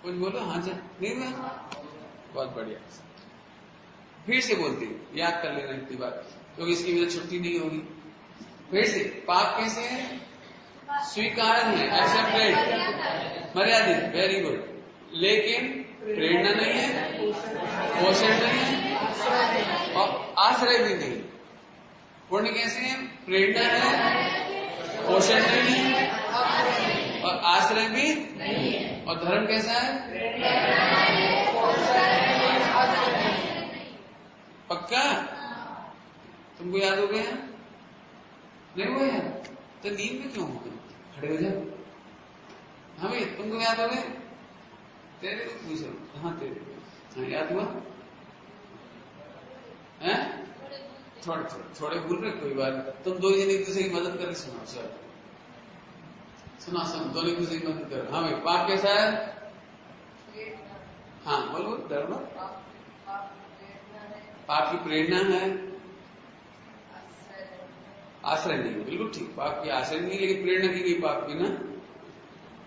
A: कुछ बोलो। हाँ जी, नहीं हुआ? बहुत बढ़िया। फिर से बोलती हूँ, याद कर लेना इतनी बात, क्योंकि इसकी वजह छुट्टी नहीं होगी। फिर से, पाप कैसे है? स्वीकार है, एक्सेप्टेड, मर्यादित, वेरी गुड, लेकिन प्रेरणा नहीं है, पोषण नहीं है और आश्रय भी नहीं। पुण्य कैसे है? प्रेरणा है, पोषण नहीं है और आश्रय भी नहीं है। और धर्म कैसा है? पक्का? तुमको याद हो गया? नहीं हुआ यार? तो नींद में क्यों हो गए? खड़े हो जाओ। हाँ भाई, तुमको याद हो गए? तेरे को पूछो। हाँ तेरे, हाँ याद हुआ? हैं? थोड़े भूल रहे, कोई बात। तुम दो जन एक दूसरे की मदद करके सुनाओ सर, सुना दोनों एक दूसरे की मदद करो। हाँ भाई, पाप कैसा है? हाँ बोलो, धर्म पाप की प्रेरणा है, आश्रय नहीं। बिल्कुल ठीक, पाप की आश्रय नहीं लेकिन प्रेरणा की गई पाप की ना।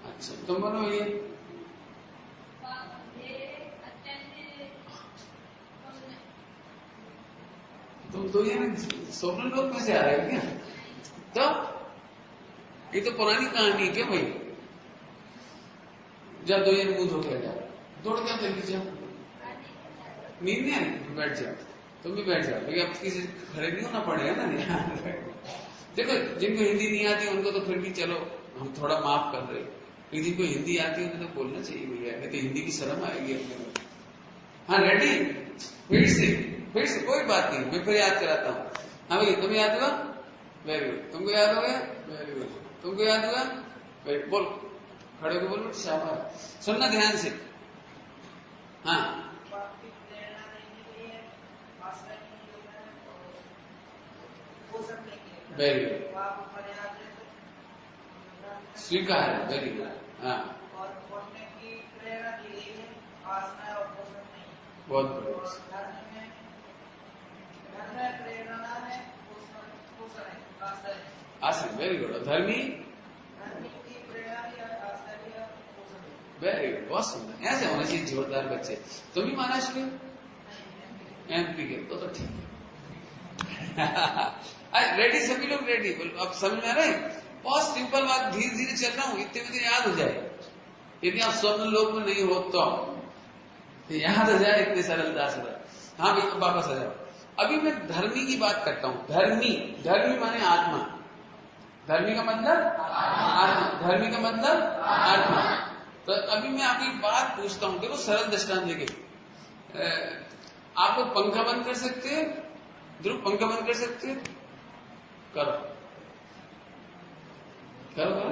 A: अच्छा तुम बोलो भैया। तुम तो ये स्वप्न लोक में से आ रहे हो क्या? तो ये तो पुरानी कहानी है क्या भाई? जब दो जन मुंह धो के जाओ, दौड़ क्या जल्दी जाओ, नींद नहीं आई, बैठ जाओ, तुम भी बैठ जाओ, लेकिन अब किसी खड़े नहीं होना पड़ेगा ना। देखो जिनको हिंदी नहीं आती उनको तो फिर भी चलो हम थोड़ा माफ कर रहे, लेकिन जिनको हिंदी आती है उन्हें तो बोलना चाहिए भैया, नहीं तो हिंदी की शर्म आएगी अपने को। हाँ रेडी? फिर से कोई बात नहीं, मैं फिर याद कराता हूँ। हाँ भैया, तुम्हें याद हुआ? Very good. तुमको याद हो गया? Very good. तुमको याद हुआ? वेरी, बोल, खड़े को बोलो, शाबाश। सुनना ध्यान से। हाँ वेरी गुड, स्वीकार है, वेरी गुड। हाँ बहुत बढ़िया, आसन, वेरी गुड। धर्मी, वेरी गुड, बहुत सुंदर। ऐसे होने चाहिए जोरदार बच्चे। तुम भी महाराष्ट्र के, एमपी के, तो ठीक है। रेडी, सभी लोग रेडी? अब समझ में आ रहे? बहुत सिंपल बात, धीरे धीरे चल रहा हूँ, इतने में तो याद हो जाए। यदि आप स्वप्न लोक में नहीं हो तो याद हो जाए, इतने सरलता से। हाँ बिल्कुल, वापस आ जाओ। अभी मैं धर्मी की बात करता हूँ। धर्मी माने आत्मा। धर्मी का मतलब आत्मा, धर्मी का मतलब आत्मा। तो अभी मैं आपकी बात पूछता हूँ, देखो सरल दृष्टांत देके। आपको पंखा बंद कर सकते हैं? ध्रुव, पंखा बंद कर सकते हैं? करो करो करो।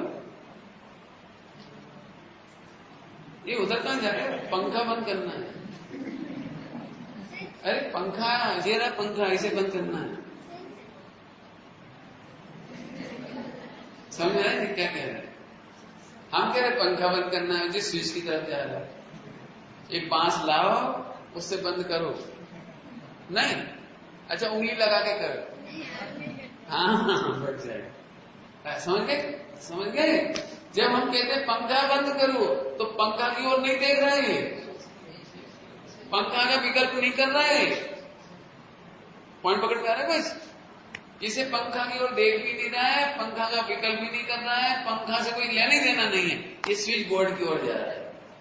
A: ये उधर कहां जा रहे हो? पंखा बंद करना है। अरे पंखा ये रहा, पंखा इसे बंद करना है। समझ रहे हैं क्या कह रहे हैं? हम कह रहे पंखा बंद करना है, जो स्विच की तरफ जा रहा है। एक बांस लाओ, उससे बंद करो। नहीं, अच्छा उंगली लगा के करो। हाँ बढ़ जाएगा। समझ गए? समझ गए? जब हम कहते हैं पंखा बंद करो, तो पंखा की ओर नहीं देख रहे, पंखा का विकल्प नहीं कर रहे। पॉइंट पकड़ पा रहे बस? इसे पंखा की ओर देख भी नहीं रहा है, पंखा का विकल्प भी नहीं कर रहा है, पंखा से कोई लेने देना नहीं है, ये स्विच बोर्ड की ओर जा रहा है।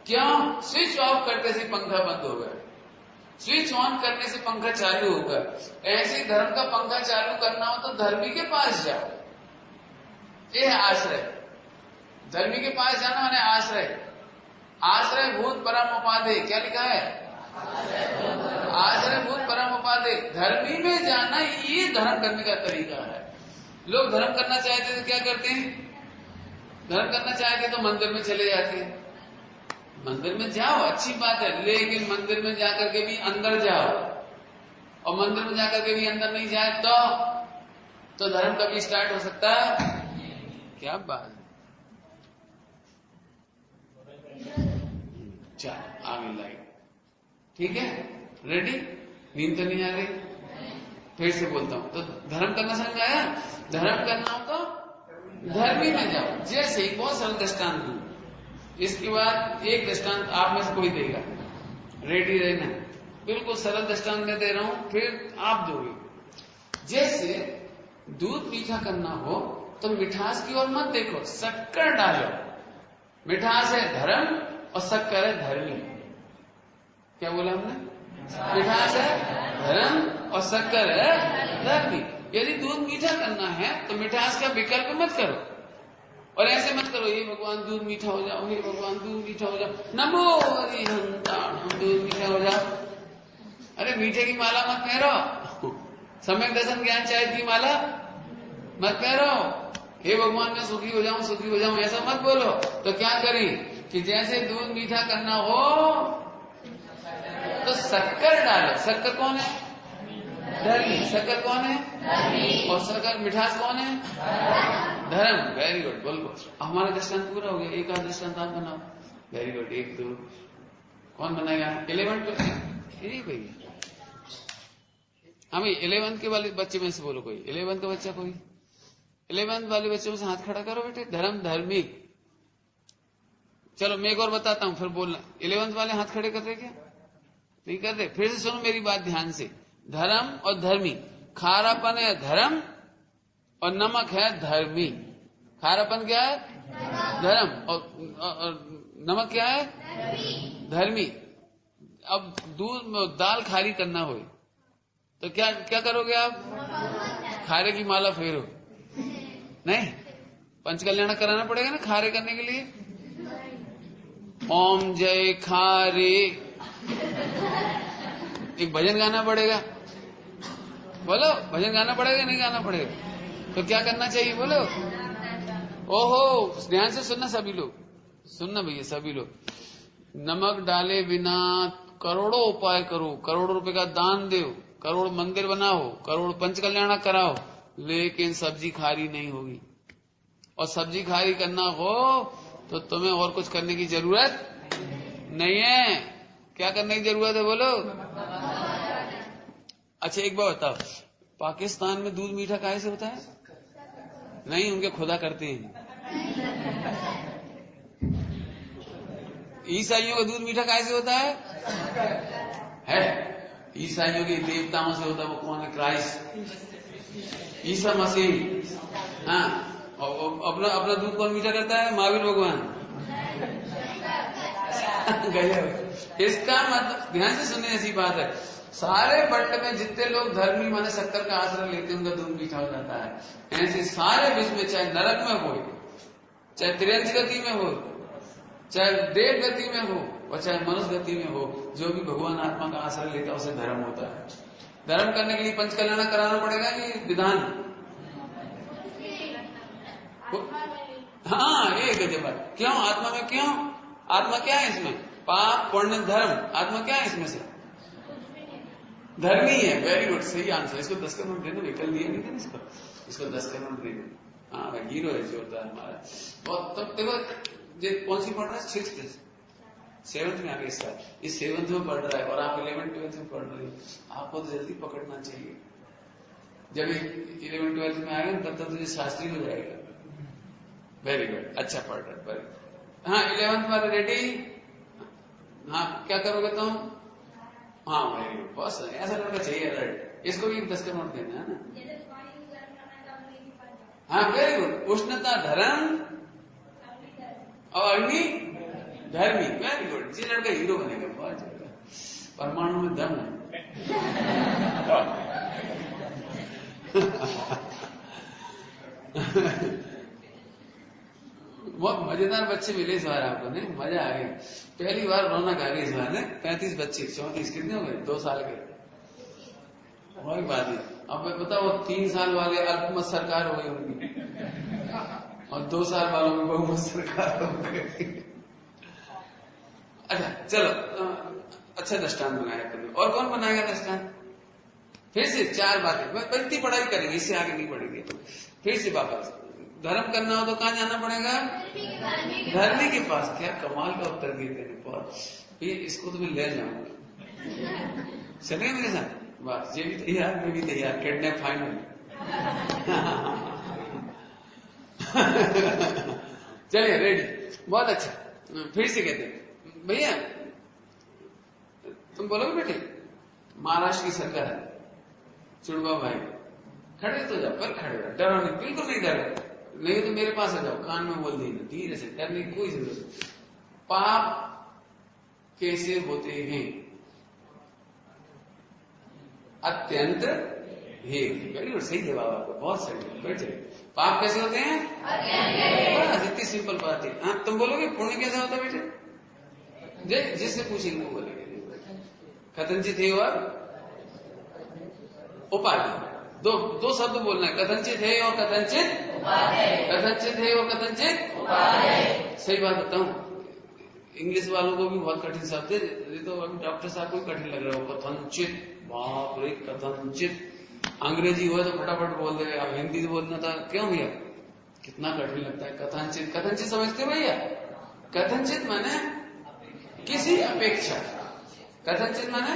A: क्यों? स्विच ऑफ करने से पंखा बंद होगा, स्विच ऑन करने से पंखा चालू होगा। ऐसे धर्म का पंखा चालू करना हो तो धर्मी के पास जाओ, ये है आश्रय। धर्मी के पास जाना माने आश्रय। आश्रय भूत परम उपाधि, क्या लिखा है? आश्रय भूत परम उपाधि। धर्मी में जाना ये धर्म करने का तरीका है। लोग धर्म करना चाहते तो क्या करते हैं? धर्म करना चाहते तो मंदिर में चले जाते हैं। मंदिर में जाओ, अच्छी बात है, लेकिन मंदिर में जाकर के भी अंदर जाओ, और मंदिर में जाकर के भी अंदर नहीं जाए तो धर्म कभी स्टार्ट हो सकता है? क्या बात है। चल आगे लाइट, ठीक है, रेडी? नींद तो नहीं आ रही? फिर से बोलता हूं, तो धर्म करना समझ आया? धर्म करना हो तो धर्मी में जाओ। जैसे ही बहुत सरल दृष्टांत दूं, इसके बाद एक दृष्टांत आप में से कोई देगा, रेडी रहना। बिल्कुल सरल दृष्टांत मैं दे रहा हूं, फिर आप दोगे। जैसे दूध मीठा करना हो तो मिठास की ओर मत देखो, शक्कर डालो। मिठास है धर्म और शक्कर है धर्मी। क्या बोला हमने? मिठास है धर्म और शक्कर है धर्मी। यदि दूध मीठा करना है तो मिठास का विकल्प मत करो, और ऐसे मत करो हे भगवान दूध मीठा हो जाओ, हे भगवान दूध मीठा हो जाओ, नमो हरिहंताणम दूध मीठा हो जाओ। अरे मीठे की माला मत पहरो, सम्यक दर्शन ज्ञान चाहे की माला मत पहरो। हे भगवान मैं सुखी हो जाऊं, सुखी हो जाऊं, ऐसा मत बोलो। तो क्या करें कि जैसे दूध मीठा करना हो तो शक्कर डालो। शक्कर कौन है? धर्मी। शक्कर कौन है? धर्मी। और शक्कर मिठास कौन है? धर्म। वेरी गुड, बोलो। हमारा दृष्टांत पूरा हो गया। एक आध दृष्टांत आप बनाओ। वेरी गुड, एक दो कौन बनाएगा? 11 भैया हमें 11 के वाले बच्चे में से बोलो कोई। 11 का बच्चा कोई? 11 वाले बच्चों में से हाथ खड़ा करो बेटे। धर्म धर्मी। चलो मैं एक और बताता हूं, फिर बोलना। 11 वाले हाथ खड़े कर रहे क्या? नहीं कर रहे? फिर से सुनो मेरी बात ध्यान से। धर्म और धर्मी। खारापन है धर्म और नमक है धर्मी। खारापन क्या है? धर्म। और नमक क्या है? धर्मी। अब दूध दाल खारी करना हो तो क्या क्या करोगे आप? खारे की माला फेरो। नहीं, पंचकल्याण कराना पड़ेगा ना खारे करने के लिए। ओम जय खारे, एक भजन गाना पड़ेगा। बोलो, भजन गाना पड़ेगा नहीं गाना पड़ेगा? तो क्या करना चाहिए बोलो? ओहो, ध्यान से सुनना सभी लोग, सुनना भैया सभी लोग। नमक डाले बिना करोड़ों उपाय करो, करोड़ों रुपए का दान दो, करोड़ मंदिर बनाओ, करोड़ पंचकल्याण कराओ, लेकिन सब्जी खारी नहीं होगी। और सब्जी खारी करना हो तो तुम्हें और कुछ करने की जरूरत नहीं है। क्या करने की जरूरत है बोलो? अच्छा एक बात बताओ, पाकिस्तान में दूध मीठा काहे से होता है? नहीं, उनके खुदा करते हैं। ईसाइयों का दूध मीठा काहे से होता है? ईसाइयों के देवताओं से होता है। वो कौन है? क्राइस्ट, ईसा मसीह। हाँ, और अपना दूध कौन मीठा करता है? महावीर भगवान। इसका मतलब ध्यान से सुनने ऐसी बात है, सारे वर्ल्ड में जितने लोग धर्मी माने शक्कर का आश्रय लेते हैं उनका दूध मीठा हो जाता है। ऐसे सारे विश्व में, चाहे नरक में हो, चाहे त्रियंश गति में हो, चाहे देव गति में हो, और चाहे मनुष्य गति में हो, जो भी भगवान आत्मा का आश्रय लेता है उसे धर्म होता है। धर्म करने के लिए पंचकल्याण कराना पड़ेगा कि विधान? हाँ, ये गजब है। क्यों? आत्मा में क्यों? आत्मा क्या है इसमें? पाप पुण्य धर्म। आत्मा क्या है इसमें से? धर्मी है, वेरी गुड, सही आंसर। इसको 10 करोड़ देना, विकल्प दिया नहीं था इसको 10 करोड़ देना। हाँ भाई, हीरो है जोरदार हमारा। और तब देखो ये कौन सी पढ़ रहा है, 6th 7th में आ गया इस साल, इस 7th में पढ़ रहा है और आप 11th 12th में पढ़ रहे हो। आपको तो जल्दी पकड़ना चाहिए। जब 11th 12th में आएगा तब तक तुझे शास्त्री हो जाएगा। वेरी गुड, अच्छा पढ़ रहा है, वेरी गुड। हाँ 11th वाले रेडी? हाँ क्या करोगे तुम? हाँ वेरी गुड, बस ऐसा लड़का चाहिए। राइट, इसको भी 10 करोड़ देना है ना। हाँ वेरी गुड, उष्णता धर्म और अग्नि धर्मी, वेरी गुड। ये लड़का हीरो बनेगा, बहुत ज्यादा। परमाणु में दम है। बहुत मजेदार बच्चे मिले इस बार आपको, नहीं मजा आ गया। पहली बार रौनक आ गई इस बार। 35 बच्चे, 34 कितने हो गए? 2 साल के। वही बात है। अब बताओ 3 साल वाले अल्पमत सरकार हो गई उनकी, और 2 साल वालों में बहुमत सरकार हो गई। अच्छा चलो, अच्छा दृष्टांत बनाया कभी। और कौन बनाएगा दृष्टांत? फिर से 4 बातें, इतनी पढ़ाई करेंगे, इससे आगे नहीं बढ़ेंगे। फिर से वापस, धर्म करना हो तो कहाँ जाना पड़ेगा? धर्मी के पास। क्या कमाल का उत्तर दिए थे, बहुत। ये इसको तो मैं ले जाऊंगा, चलेगा मेरे साथ? बस ये भी तैयार, मैं भी तैयार। Kidnap final. चलिए रेडी, बहुत अच्छा। फिर से कहते हैं भैया, तुम बोलोगे बेटे महाराष्ट्र की सरकार है, चुड़वा भाई खड़े तो जाओ, पर खड़े रहो, डरो नहीं, बिल्कुल नहीं डरो। नहीं तो मेरे पास आ जाओ, कान में बोल देना धीरे से, डरने की कोई जरूरत नहीं। पाप कैसे होते हैं? अत्यंत हे। वेरी गुड, सही जवाब आपका, बहुत सही। बैठ जाइए। पाप कैसे होते हैं? बस इतनी सिंपल बात है। हाँ तुम बोलोगे पुण्य कैसा होता है बेटे? जिससे पूछेंगे वो बोलेंगे। कथनचित है और उपाधि, दो शब्द बोलना है। कथनचित है और कथनचित, कथनचित है और कथनचित। सही बात बताऊं, इंग्लिश वालों को भी बहुत कठिन शब्द है। ये तो अभी डॉक्टर साहब को भी कठिन लग रहा हो, कथनचित, बाप रे कथनचित। अंग्रेजी हुआ तो फटाफट बोल दे, अब हिंदी से बोलना था क्यों भैया, कितना कठिन लगता है। कथनचित, कथनचित समझते हो भैया? कथनचित माने किसी अपेक्षा, कथनचित माने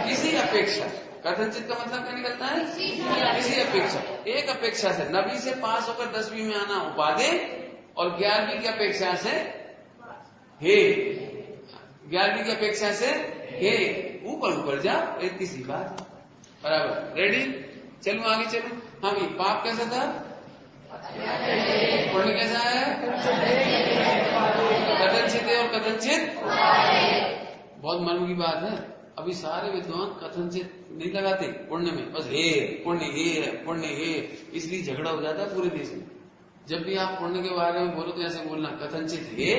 A: किसी अपेक्षा। कथनचित का मतलब क्या निकलता है? किसी अपेक्षा, एक अपेक्षा से। 9वीं से पास होकर 10वीं में आना उपाधि, और 11वीं की अपेक्षा से हे, 11वीं की अपेक्षा से हे, ऊपर ऊपर जा, इतनी सी बात। बराबर, रेडी? चलो आगे चलो। हाँ भाई, पाप कैसा था? पुण्य कैसा है? कथनचित है और कथनचित। बहुत मालूम की बात है। अभी सारे विद्वान कथनचित नहीं लगाते पुण्य में, बस हे पुण्य, हे है पुण्य, हे। इसलिए झगड़ा हो जाता है पूरे देश में। जब भी आप पुण्य के बारे में बोलो तो ऐसे बोलना, कथनचित हे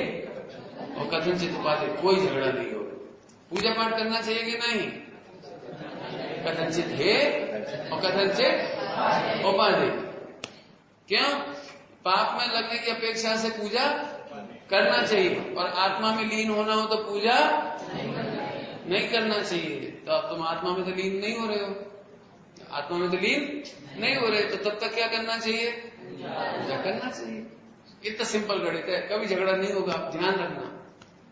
A: और कथनचित उपाधि, कोई झगड़ा नहीं होगा। पूजा पाठ करना चाहिए कि नहीं? कथनचित हे और कथनचित उपाधि। क्यों? पाप में लगने की अपेक्षा से पूजा करना चाहिए, और आत्मा में लीन होना हो तो पूजा नहीं करना चाहिए। तो अब तुम आत्मा में तो लीन नहीं हो रहे हो, आत्मा में तो लीन नहीं हो रहे, तो तब तक क्या करना चाहिए? पूजा करना चाहिए। इतना सिंपल गणित है, कभी झगड़ा नहीं होगा, आप ध्यान रखना।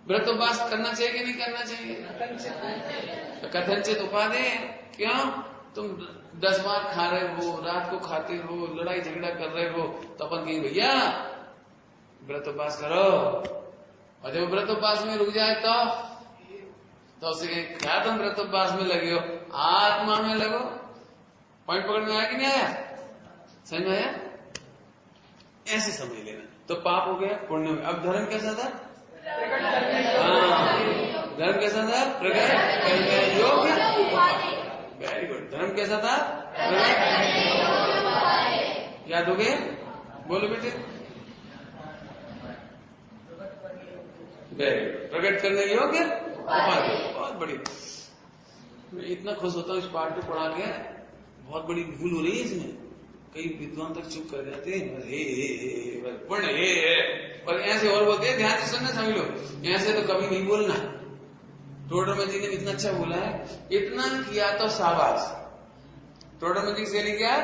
A: व्रतोपवास करना चाहिए कि नहीं करना चाहिए? तो कथनचित उपाधि। क्यों? तुम 10 बार खा रहे हो, रात को खाते हो, लड़ाई झगड़ा कर रहे हो, तो अपन कहेंगे भैया व्रतोपवास करो। और जब व्रतोपवास में रुक जाए तो उसे क्या तुम व्रतोपवास में लगे हो, आत्मा में लगो। पॉइंट पकड़ में आया कि नहीं आया? समझ में आया? ऐसे समझ लेना। तो पाप हो गया, पुण्य में। अब धर्म कैसा था? धर्म कैसा था? प्रकट करने योग्य। Very good. धर्म कैसा था? याद हो गया? बोलो बेटे। Very good. प्रकट करने योग्य उपाधि। बहुत बड़ी। मैं इतना खुश होता हूँ इस पाठ को पढ़ा के। बहुत बड़ी भूल हो रही है इसमें, कई विद्वान तक चुप कर जाते हैं, हे पुण्य हे, और ऐसे और बोलते हैं। ध्यान से सुनना सभी लोग, ऐसे तो कभी नहीं बोलना। टोडरमल जी ने इतना अच्छा बोला है, इतना किया तो शाबाश। टोडरमल जी से क्या,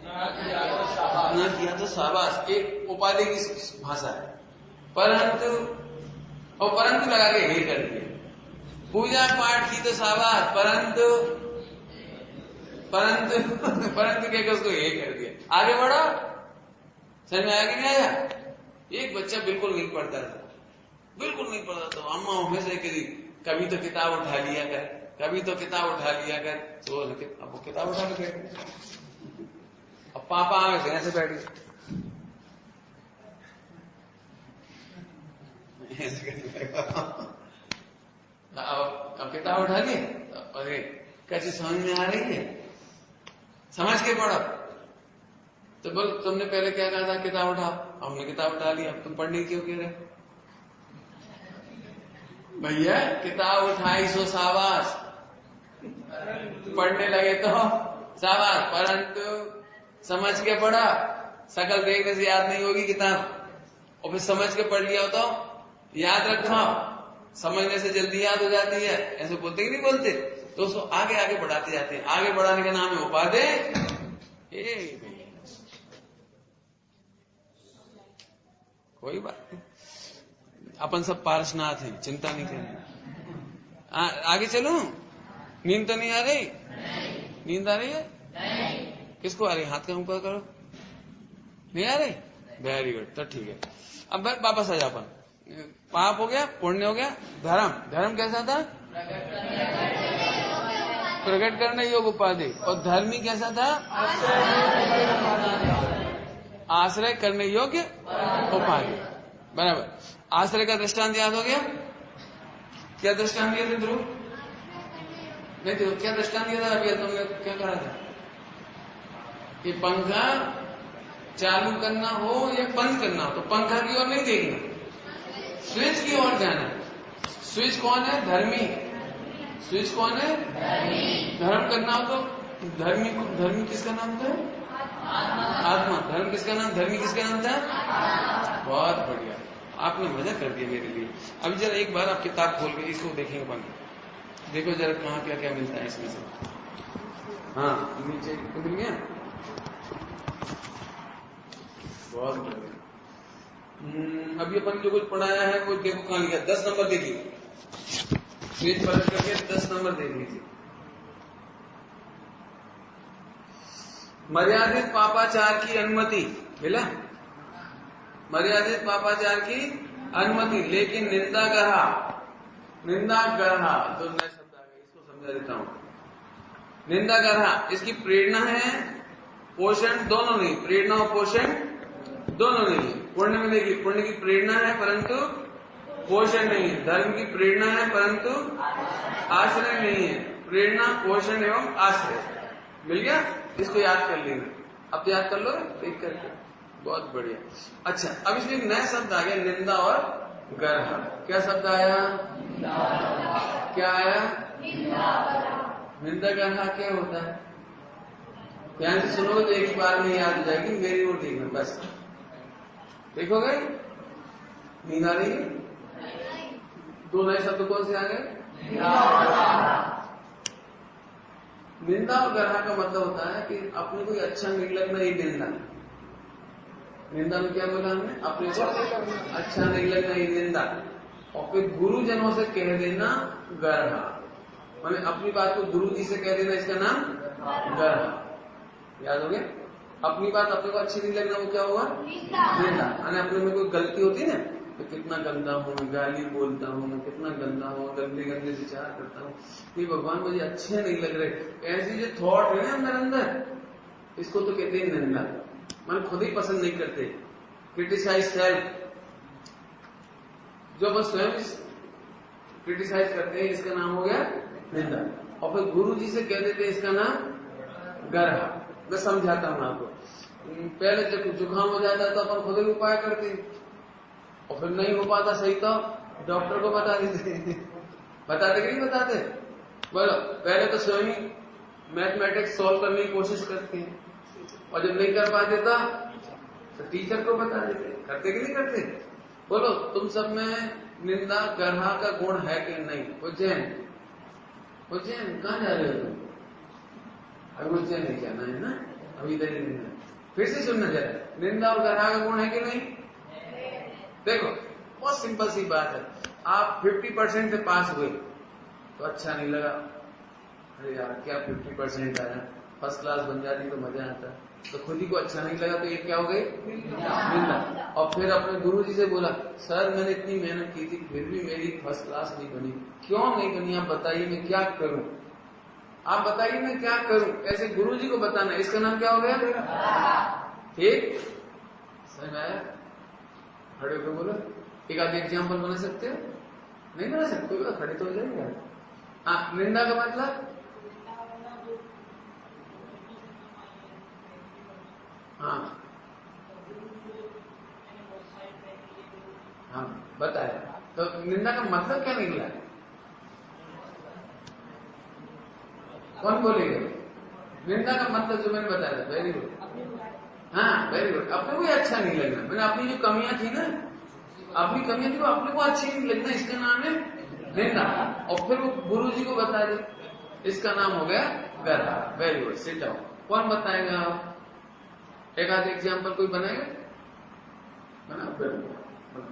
A: इतना किया तो शाबाश, एक उपाधि की भाषा है। परंतु लगा के हे कर दिया। पूजा पाठ की तो शाबाश, परंतु क्या उसको ये कर दिया। आगे बढ़ो, समझ में आया कि नहीं आया? एक बच्चा बिल्कुल नहीं पढ़ता था, बिल्कुल नहीं पढ़ता था। अम्मा हमेशा कभी तो किताब उठा लिया कर, कभी तो किताब उठा लिया कर। तो अब वो किताब उठा के बैठ, अब पापा आवे से ऐसे बैठ गए। अब किताब उठा ली, अरे कैसे समझ में आ रही है, समझ के पढ़ो। तो बोल तुमने पहले क्या कहा था, किताब उठाओ। हमने किताब उठा ली, अब तुम पढ़ने क्यों कह रहे? भैया किताब उठाई सो शाबाश, पढ़ने लगे तो शाबाश, परंतु समझ के पढ़ा। शकल देखने से याद नहीं होगी किताब, और फिर समझ के पढ़ लिया हो तो याद रखो, समझने से जल्दी याद हो जाती है। ऐसे बोलते कि नहीं बोलते? तो उसको आगे आगे बढ़ाते जाते हैं। आगे बढ़ाने का नाम है उपादेय। कोई बात नहीं, अपन सब पारसनाथ हैं, चिंता नहीं करनी। आगे चलूं? नींद तो नहीं आ रही? नींद आ रही है? किसको आ रही? हाथ का ऊपर करो। नहीं आ रही? वेरी गुड, तो ठीक है। अब वापस आ जा। अपन पाप हो गया, पुण्य हो गया, धर्म कैसा था? प्रकट करने योग्य उपाधि। और धर्मी कैसा था? आश्रय करने योग्य उपाधि। बराबर। आश्रय का दृष्टांत याद हो गया? क्या दृष्टांत दिया था ध्रुव? नहीं तो क्या दृष्टांत दिया था अभी? तुमने क्या कहा था कि पंखा चालू करना हो या बंद करना हो तो पंखा की ओर नहीं देखना, स्विच की ओर जाना। स्विच कौन है? धर्मी। स्विच कौन है? धर्म करना हो तो धर्मी किसका नाम था? आत्मा। धर्म किसका नाम? धर्मी किसका नाम था? बहुत बढ़िया, आपने मजा कर दिया मेरे लिए। अभी जरा एक बार आप किताब खोल के इसको देखेंगे बंद, देखो जरा कहाँ क्या क्या मिलता है इसमें से। हाँ नीचे मिल गया, बहुत बढ़िया। अभी अपन जो कुछ पढ़ाया है वो देखो कहाँ लिखा, 10 नंबर देखिए, पेज पलट करके 10 नंबर देख लीजिए। मर्यादित पापाचार की अनुमति मिला, मर्यादित पापाचार की अनुमति, लेकिन निंदा गढ़ा तो नया शब्द आ गया, इसको समझा देता हूं। निंदा गढ़ा, इसकी प्रेरणा है, पोषण दोनों नहीं, प्रेरणा और पोषण दोनों नहीं। पुण्य में देखिए, पुण्य की प्रेरणा है परंतु पोषण नहीं है। धर्म की प्रेरणा है परंतु आश्रय नहीं है। प्रेरणा, पोषण एवं आश्रय मिल गया, इसको याद कर लेना। अब तो याद कर लो देख करके, बहुत बढ़िया। अच्छा, अब इसमें एक नया शब्द आ गया, निंदा और गर्ह। क्या शब्द आया? क्या आया? निंदा गर्ह क्या होता है? ध्यान से सुनोगे तो एक ही बार में याद हो जाएगी, मेरी ओर देखना बस। देखोगे नींद आ रही है? 2 नए शब्द कौन से आ गए? निंदा और गर्ह का मतलब होता है कि अपने कोई अच्छा नहीं लगना, ये निंदा। निंदा में क्या बोला हमने? अपने को अच्छा नहीं लगना, ये निंदा। और फिर गुरुजनों से कह देना गर्ह, मैंने अपनी बात को गुरु जी से कह देना, इसका नाम गर्ह। याद हो गया? अपनी बात अपने को अच्छी नहीं लगना, वो क्या हुआ? निंदा। यानी अपने में कोई गलती होती है ना, तो कितना गंदा हूँ, गाली बोलता हूँ, कितना गंदा हूँ, गंदे गंदे विचार करता हूँ, ये भगवान मुझे अच्छे नहीं लग रहे, ऐसी जो थॉट है ना अंदर, इसको तो कहते हैं निंदा। मन खुद ही पसंद नहीं करते। क्रिटिसाइज सेल्फ, जो बस स्वयं क्रिटिसाइज करते हैं, इसका नाम हो गया निंदा। और फिर गुरु जी से कह देते हैं, इसका नाम गर्ह। मैं समझाता हूं आपको। पहले जब जुकाम हो जाता है तो अपन खुद ही उपाय करते हैं, और फिर नहीं हो पाता सही तो डॉक्टर को बता देते। बताते कि नहीं बताते? बोलो, पहले तो स्वयं ही मैथमेटिक्स सॉल्व करने की कोशिश करते हैं, और जब नहीं कर पाते तो टीचर को बता देते। करते कि नहीं करते? बोलो, तुम सब में निंदा गर्ह का गुण है कि नहीं? उज्जैन उज्जैन कहाँ जा रहे हो तुम? अभी उज्जैन नहीं जाना है ना, अभी इधर ही रहना। फिर से सुनना जरा, निंदा और गर्हा का गुण है कि नहीं? देखो बहुत सिंपल सी बात है, आप 50% से पास हुए तो अच्छा नहीं लगा, अरे यार क्या 50% आया, फर्स्ट क्लास बन जाती तो मजा आता, तो खुद ही को अच्छा नहीं लगा तो ये क्या हो गई? निंदा। और फिर अपने गुरुजी से बोला, सर मैंने इतनी मेहनत की थी फिर भी मेरी फर्स्ट क्लास नहीं बनी, क्यों नहीं बनी आप बताइए, मैं क्या करूं, आप बताइए मैं क्या करूं, ऐसे गुरुजी को बताना, इसका नाम क्या हो गया? ठीक, समझ में आया? खड़े होकर बोलो, एक आध एग्जाम्पल बना सकते हो? नहीं बना सकते हो, खड़े तो हो जाएंगे। हाँ, निंदा का मतलब? हाँ हाँ बताया, तो निंदा का मतलब क्या निकला? कौन बोलेगा? निंदा का मतलब जो मैंने बताया था, वेरी गुड, हाँ वेरी गुड, अपने को ही अच्छा नहीं लगना, मैंने अपनी जो कमियां थी ना, अपनी कमियां थी वो अपने को अच्छी नहीं लगना, इसका नाम है निंदा। और फिर वो गुरु जी को बता दे, इसका नाम हो गया गर्हा। Very good, sit down. कौन बताएगा? एक आध एग्जाम्पल कोई बनाएगा? बना,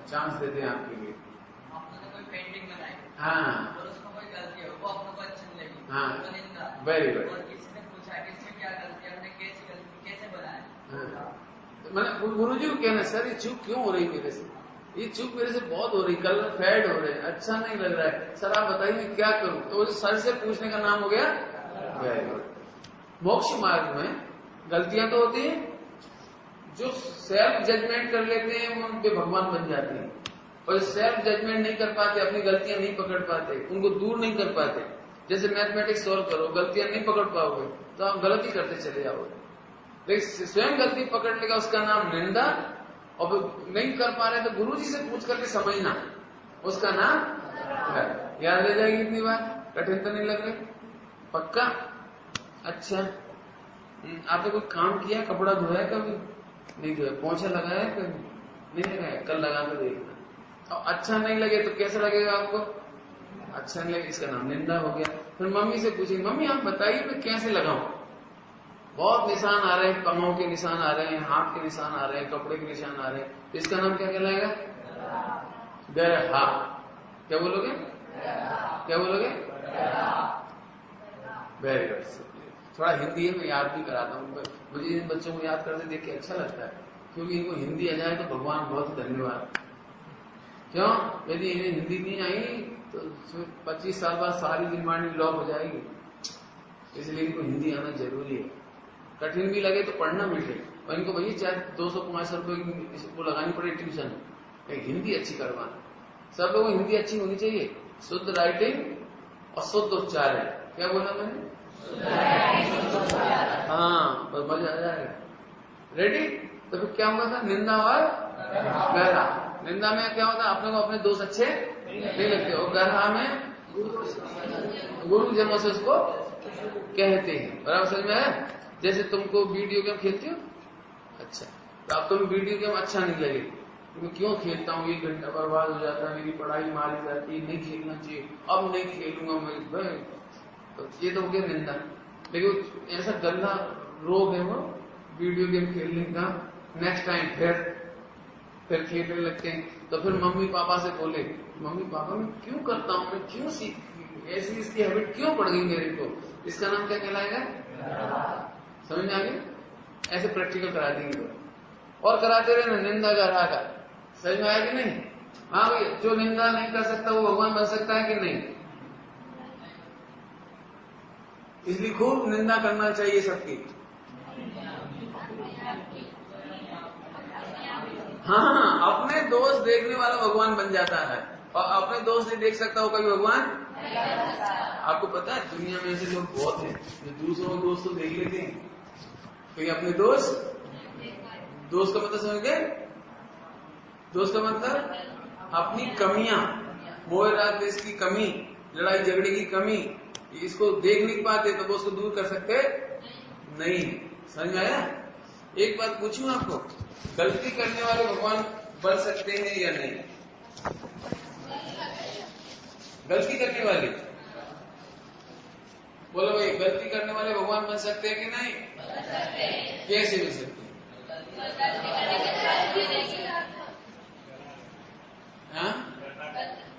A: चांस देते हैं आपके लिए।
C: आपने कोई पेंटिंग बनाई,
A: हाँ,
C: और उसमें कोई गलती है, वो आपको अच्छी नहीं लगी,
A: हाँ,
C: तो निंदा।
A: Very good.
C: और किसी ने पूछा कि इसमें क्या गलती है, हमने कैसे बनाया?
A: हाँ, मतलब गुरु जी को कहना, सर ये चूक क्यों हो रही मेरे से, ये चूक मेरे से बहुत हो रही, कलर फेड हो रहे हैं, अच्छा नहीं लग रहा है, सर आप बताइए मैं क्या करूं, तो सर से पूछने का नाम हो गया वेरी गुड। मोक्ष मार्ग में गलतियां तो होती है, जो सेल्फ जजमेंट कर लेते हैं वो उनके भगवान बन जाते हैं, और सेल्फ जजमेंट नहीं कर पाते, अपनी गलतियां नहीं पकड़ पाते, उनको दूर नहीं कर पाते, जैसे मैथमेटिक्स सॉल्व करो, गलतियां नहीं पकड़ पाओगे तो आप गलती करते चले जाओगे, लेकिन स्वयं गलती पकड़ लेगा उसका नाम निंदा, और नहीं कर पा रहे तो गुरु जी से पूछ करके समझना, उसका नाम याद रह जाएगी। इतनी बार कठिन तो नहीं लग रही? पक्का? अच्छा, आपने कोई काम किया, कपड़ा धोया कभी? नहीं धोया। पोंछा लगाया कभी? नहीं लगाया, कल लगा के देखना। और अच्छा नहीं लगे तो कैसा लगेगा आपको? अच्छा नहीं लगे, इसका नाम निंदा हो गया। फिर मम्मी से पूछेंगे, मम्मी आप बताइए मैं कैसे लगाऊं, बहुत निशान आ रहे हैं, पांव के निशान आ रहे हैं, हाथ के निशान आ रहे हैं, कपड़े के निशान आ रहे हैं, इसका नाम क्या कहलाएगा? गर्हा। क्या बोलोगे? क्या बोलोगे? Very good. थोड़ा हिंदी है, मैं याद भी कराता हूँ, मुझे इन बच्चों को याद करते देख के अच्छा लगता है, क्योंकि इनको हिंदी आ जाए तो भगवान बहुत धन्यवाद। क्यों? यदि इन्हें हिंदी नहीं आई तो 25 साल बाद सारी दिमाग लॉक हो जाएगी, इसलिए इनको हिंदी आना जरूरी है। कठिन भी लगे तो पढ़ना मिले, और इनको भैया चाहे 200-500 रुपए को लगानी पड़े ट्यूशन, हिंदी अच्छी करवाना। सब लोगों को हिंदी अच्छी होनी चाहिए, शुद्ध राइटिंग और शुद्ध उच्चारण। क्या बोला मैंने? हाँ, बस मजा आ जाएगा। रेडी? तो फिर क्या होगा था? निंदा और गर्हा। निंदा में क्या होता है? अपने को अपने दोस्त अच्छे नहीं लगते, और गर्हा में गुरु जन्म से उसको कहते हैं। बराबर समझ में आया? जैसे तुमको वीडियो गेम खेलते हो, अच्छा, तो अब तुम वीडियो गेम अच्छा नहीं लगे, मैं क्यों खेलता हूँ, 1 घंटा बर्बाद हो जाता है, मेरी पढ़ाई मारी जाती है, नहीं खेलना चाहिए, अब नहीं खेलूंगा मैं, तो ये तो हो गया निंदा। लेकिन ऐसा गंदा रोग है वो वीडियो गेम खेलने का, नेक्स्ट टाइम फिर खेलने लगते हैं, तो फिर मम्मी पापा से बोले, मम्मी पापा मैं क्यों करता हूँ, मैं क्यों सीख, ऐसी इसकी हैबिट क्यों पड़ गई मेरे को, इसका नाम क्या कहलाएगा? समझ में आ गया? ऐसे प्रैक्टिकल करा देंगे और कराते रहे ना निंदा गर्हा का। समझ में आया कि नहीं? हाँ भैया, जो निंदा नहीं कर सकता वो भगवान बन सकता है कि नहीं? इसलिए खूब निंदा करना चाहिए सबकी। हाँ, अपने दोस्त देखने वाला भगवान बन जाता है, और अपने दोस्त नहीं देख सकता वो कभी भगवान। आपको पता है दुनिया में ऐसे लोग बहुत हैं जो दूसरों के दोस्त तो देख लेते हैं, तो अपने दोस्त का मतलब समझ गए? दोस्त का मतलब अपनी कमियां, मोह राग देश की कमी, लड़ाई झगड़े की कमी, इसको देख नहीं पाते तो वो उसको दूर कर सकते नहीं। समझ में आया? एक बात पूछूं आपको, गलती करने वाले भगवान बन सकते हैं या नहीं? गलती करने वाले बोलो भाई, गलती करने वाले भगवान बन सकते हैं कि नहीं? कैसे बन सकते हैं?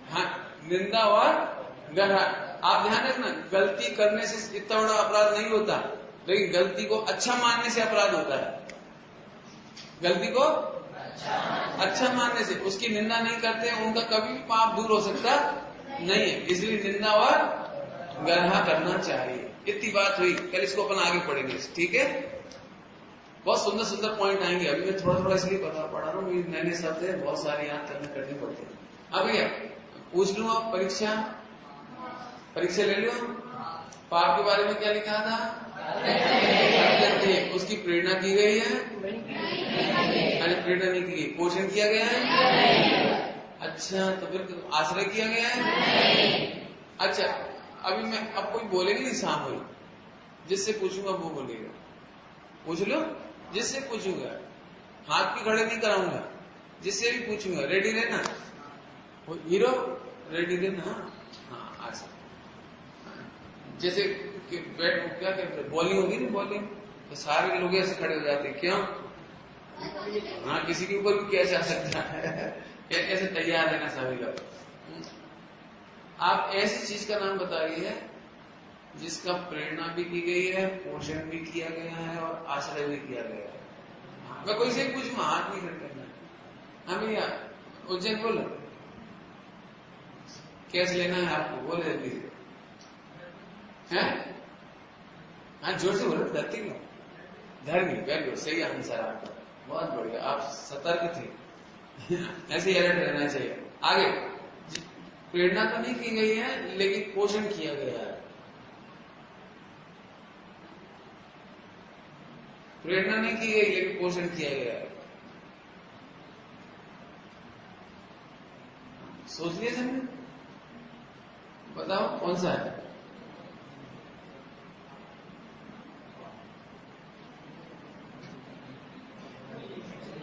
A: हाँ, निंदा और ग्रह। आप ध्यान रखना, गलती करने से इतना बड़ा अपराध नहीं होता, लेकिन गलती को अच्छा मानने से अपराध होता है। गलती को अच्छा मानने से, उसकी निंदा नहीं करते हैं, उनका कभी भी पाप दूर हो सकता नहीं है। इसलिए निंदा और ग्रह करना चाहिए। इतनी बात हुई, कल इसको अपन आगे पढ़ेंगे, ठीक है? बहुत सुंदर सुंदर पॉइंट आएंगे। अभी मैं थोड़ा थोड़ा इसलिए पढ़ा रहा हूँ, नए नए शब्द है, बहुत सारे याद करने पड़ते हैं। अब भैया पूछ लूँ, आप परीक्षा ले लो। पाप के बारे में क्या लिखा था? उसकी प्रेरणा की गई है? अरे प्रेरणा नहीं की गई। पोषण किया गया है? अच्छा, तो फिर आश्रय किया गया है? अच्छा, अभी मैं अब कोई बोलेगी नहीं शाम हुई, जिससे पूछूंगा वो बोलेगा। पूछ लो, जिससे पूछूंगा, हाथ भी खड़े नहीं कराऊंगा, जिससे भी पूछूंगा। रेडी रहना हीरो, रेडी रहना। हाँ, आज जैसे बैट क्या कहते हैं, बॉलिंग होगी ना, बॉलिंग, तो सारे लोग ऐसे खड़े हो जाते हैं। क्यों? हाँ, किसी के ऊपर भी कैसे आ सकता है, कैसे तैयार रहना सभी लोग। आप ऐसी चीज का नाम बताइए जिसका प्रेरणा भी की गई है, पोषण भी किया गया है और आश्रय भी किया गया है। मैं कोई से पूछूं, हाथ नहीं खड़े करना। हाँ भैया, उज्जैन बोलो, कैसे लेना है आपको, बोले जल्दी है। हाँ, जोर से बोलो, डरती क्यों? धर्मी, वेरी गुड, सही आंसर आपका, बहुत बढ़िया, आप सतर्क थे। ऐसे ही अलर्ट रहना चाहिए। आगे, प्रेरणा तो नहीं की गई है, लेकिन पोषण किया गया है। प्रेरणा नहीं की गई, लेकिन पोषण किया गया है। सोच लिया सबने? बताओ कौन सा है?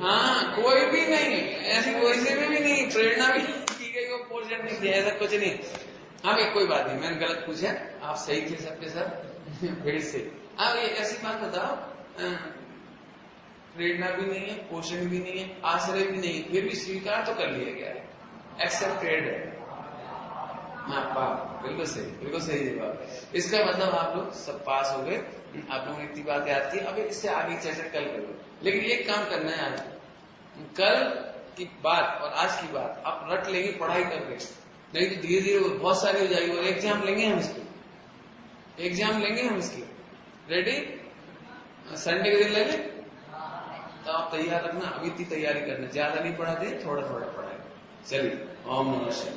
A: हाँ, कोई भी नहीं, ऐसी कोई से भी नहीं, प्रेरणा भी की गई और पोषण नहीं किया, ऐसा कुछ नहीं। हाँ भाई, कोई बात नहीं, मैंने गलत पूछा, आप सही थे सबके सब फिर से। हाँ, ये ऐसी बात बताओ, प्रेरणा भी नहीं है, पोषण भी नहीं है, आश्रय भी नहीं है, फिर भी स्वीकार तो कर लिया गया है, एक्सेप्टेड है। हाँ, पाप, बिल्कुल सही जवाब। इसका मतलब आप लोग सब पास हो गए। आप लोगों ने इतनी बात याद की। अब इससे आगे चर्चा कल करो, लेकिन एक काम करना है आज, कल की बात और आज की बात आप रट लेंगे पढ़ाई करके, नहीं तो धीरे धीरे बहुत सारी हो जाएगी। और एग्जाम लेंगे हम इसकी, रेडी? संडे के दिन ले लें, तो आप तैयार रखना। अभी इतनी तैयारी करना, ज्यादा नहीं पढ़ाते, थोड़ा थोड़ा पढ़ाएंगे। चलिए, ओम नमः शिवाय।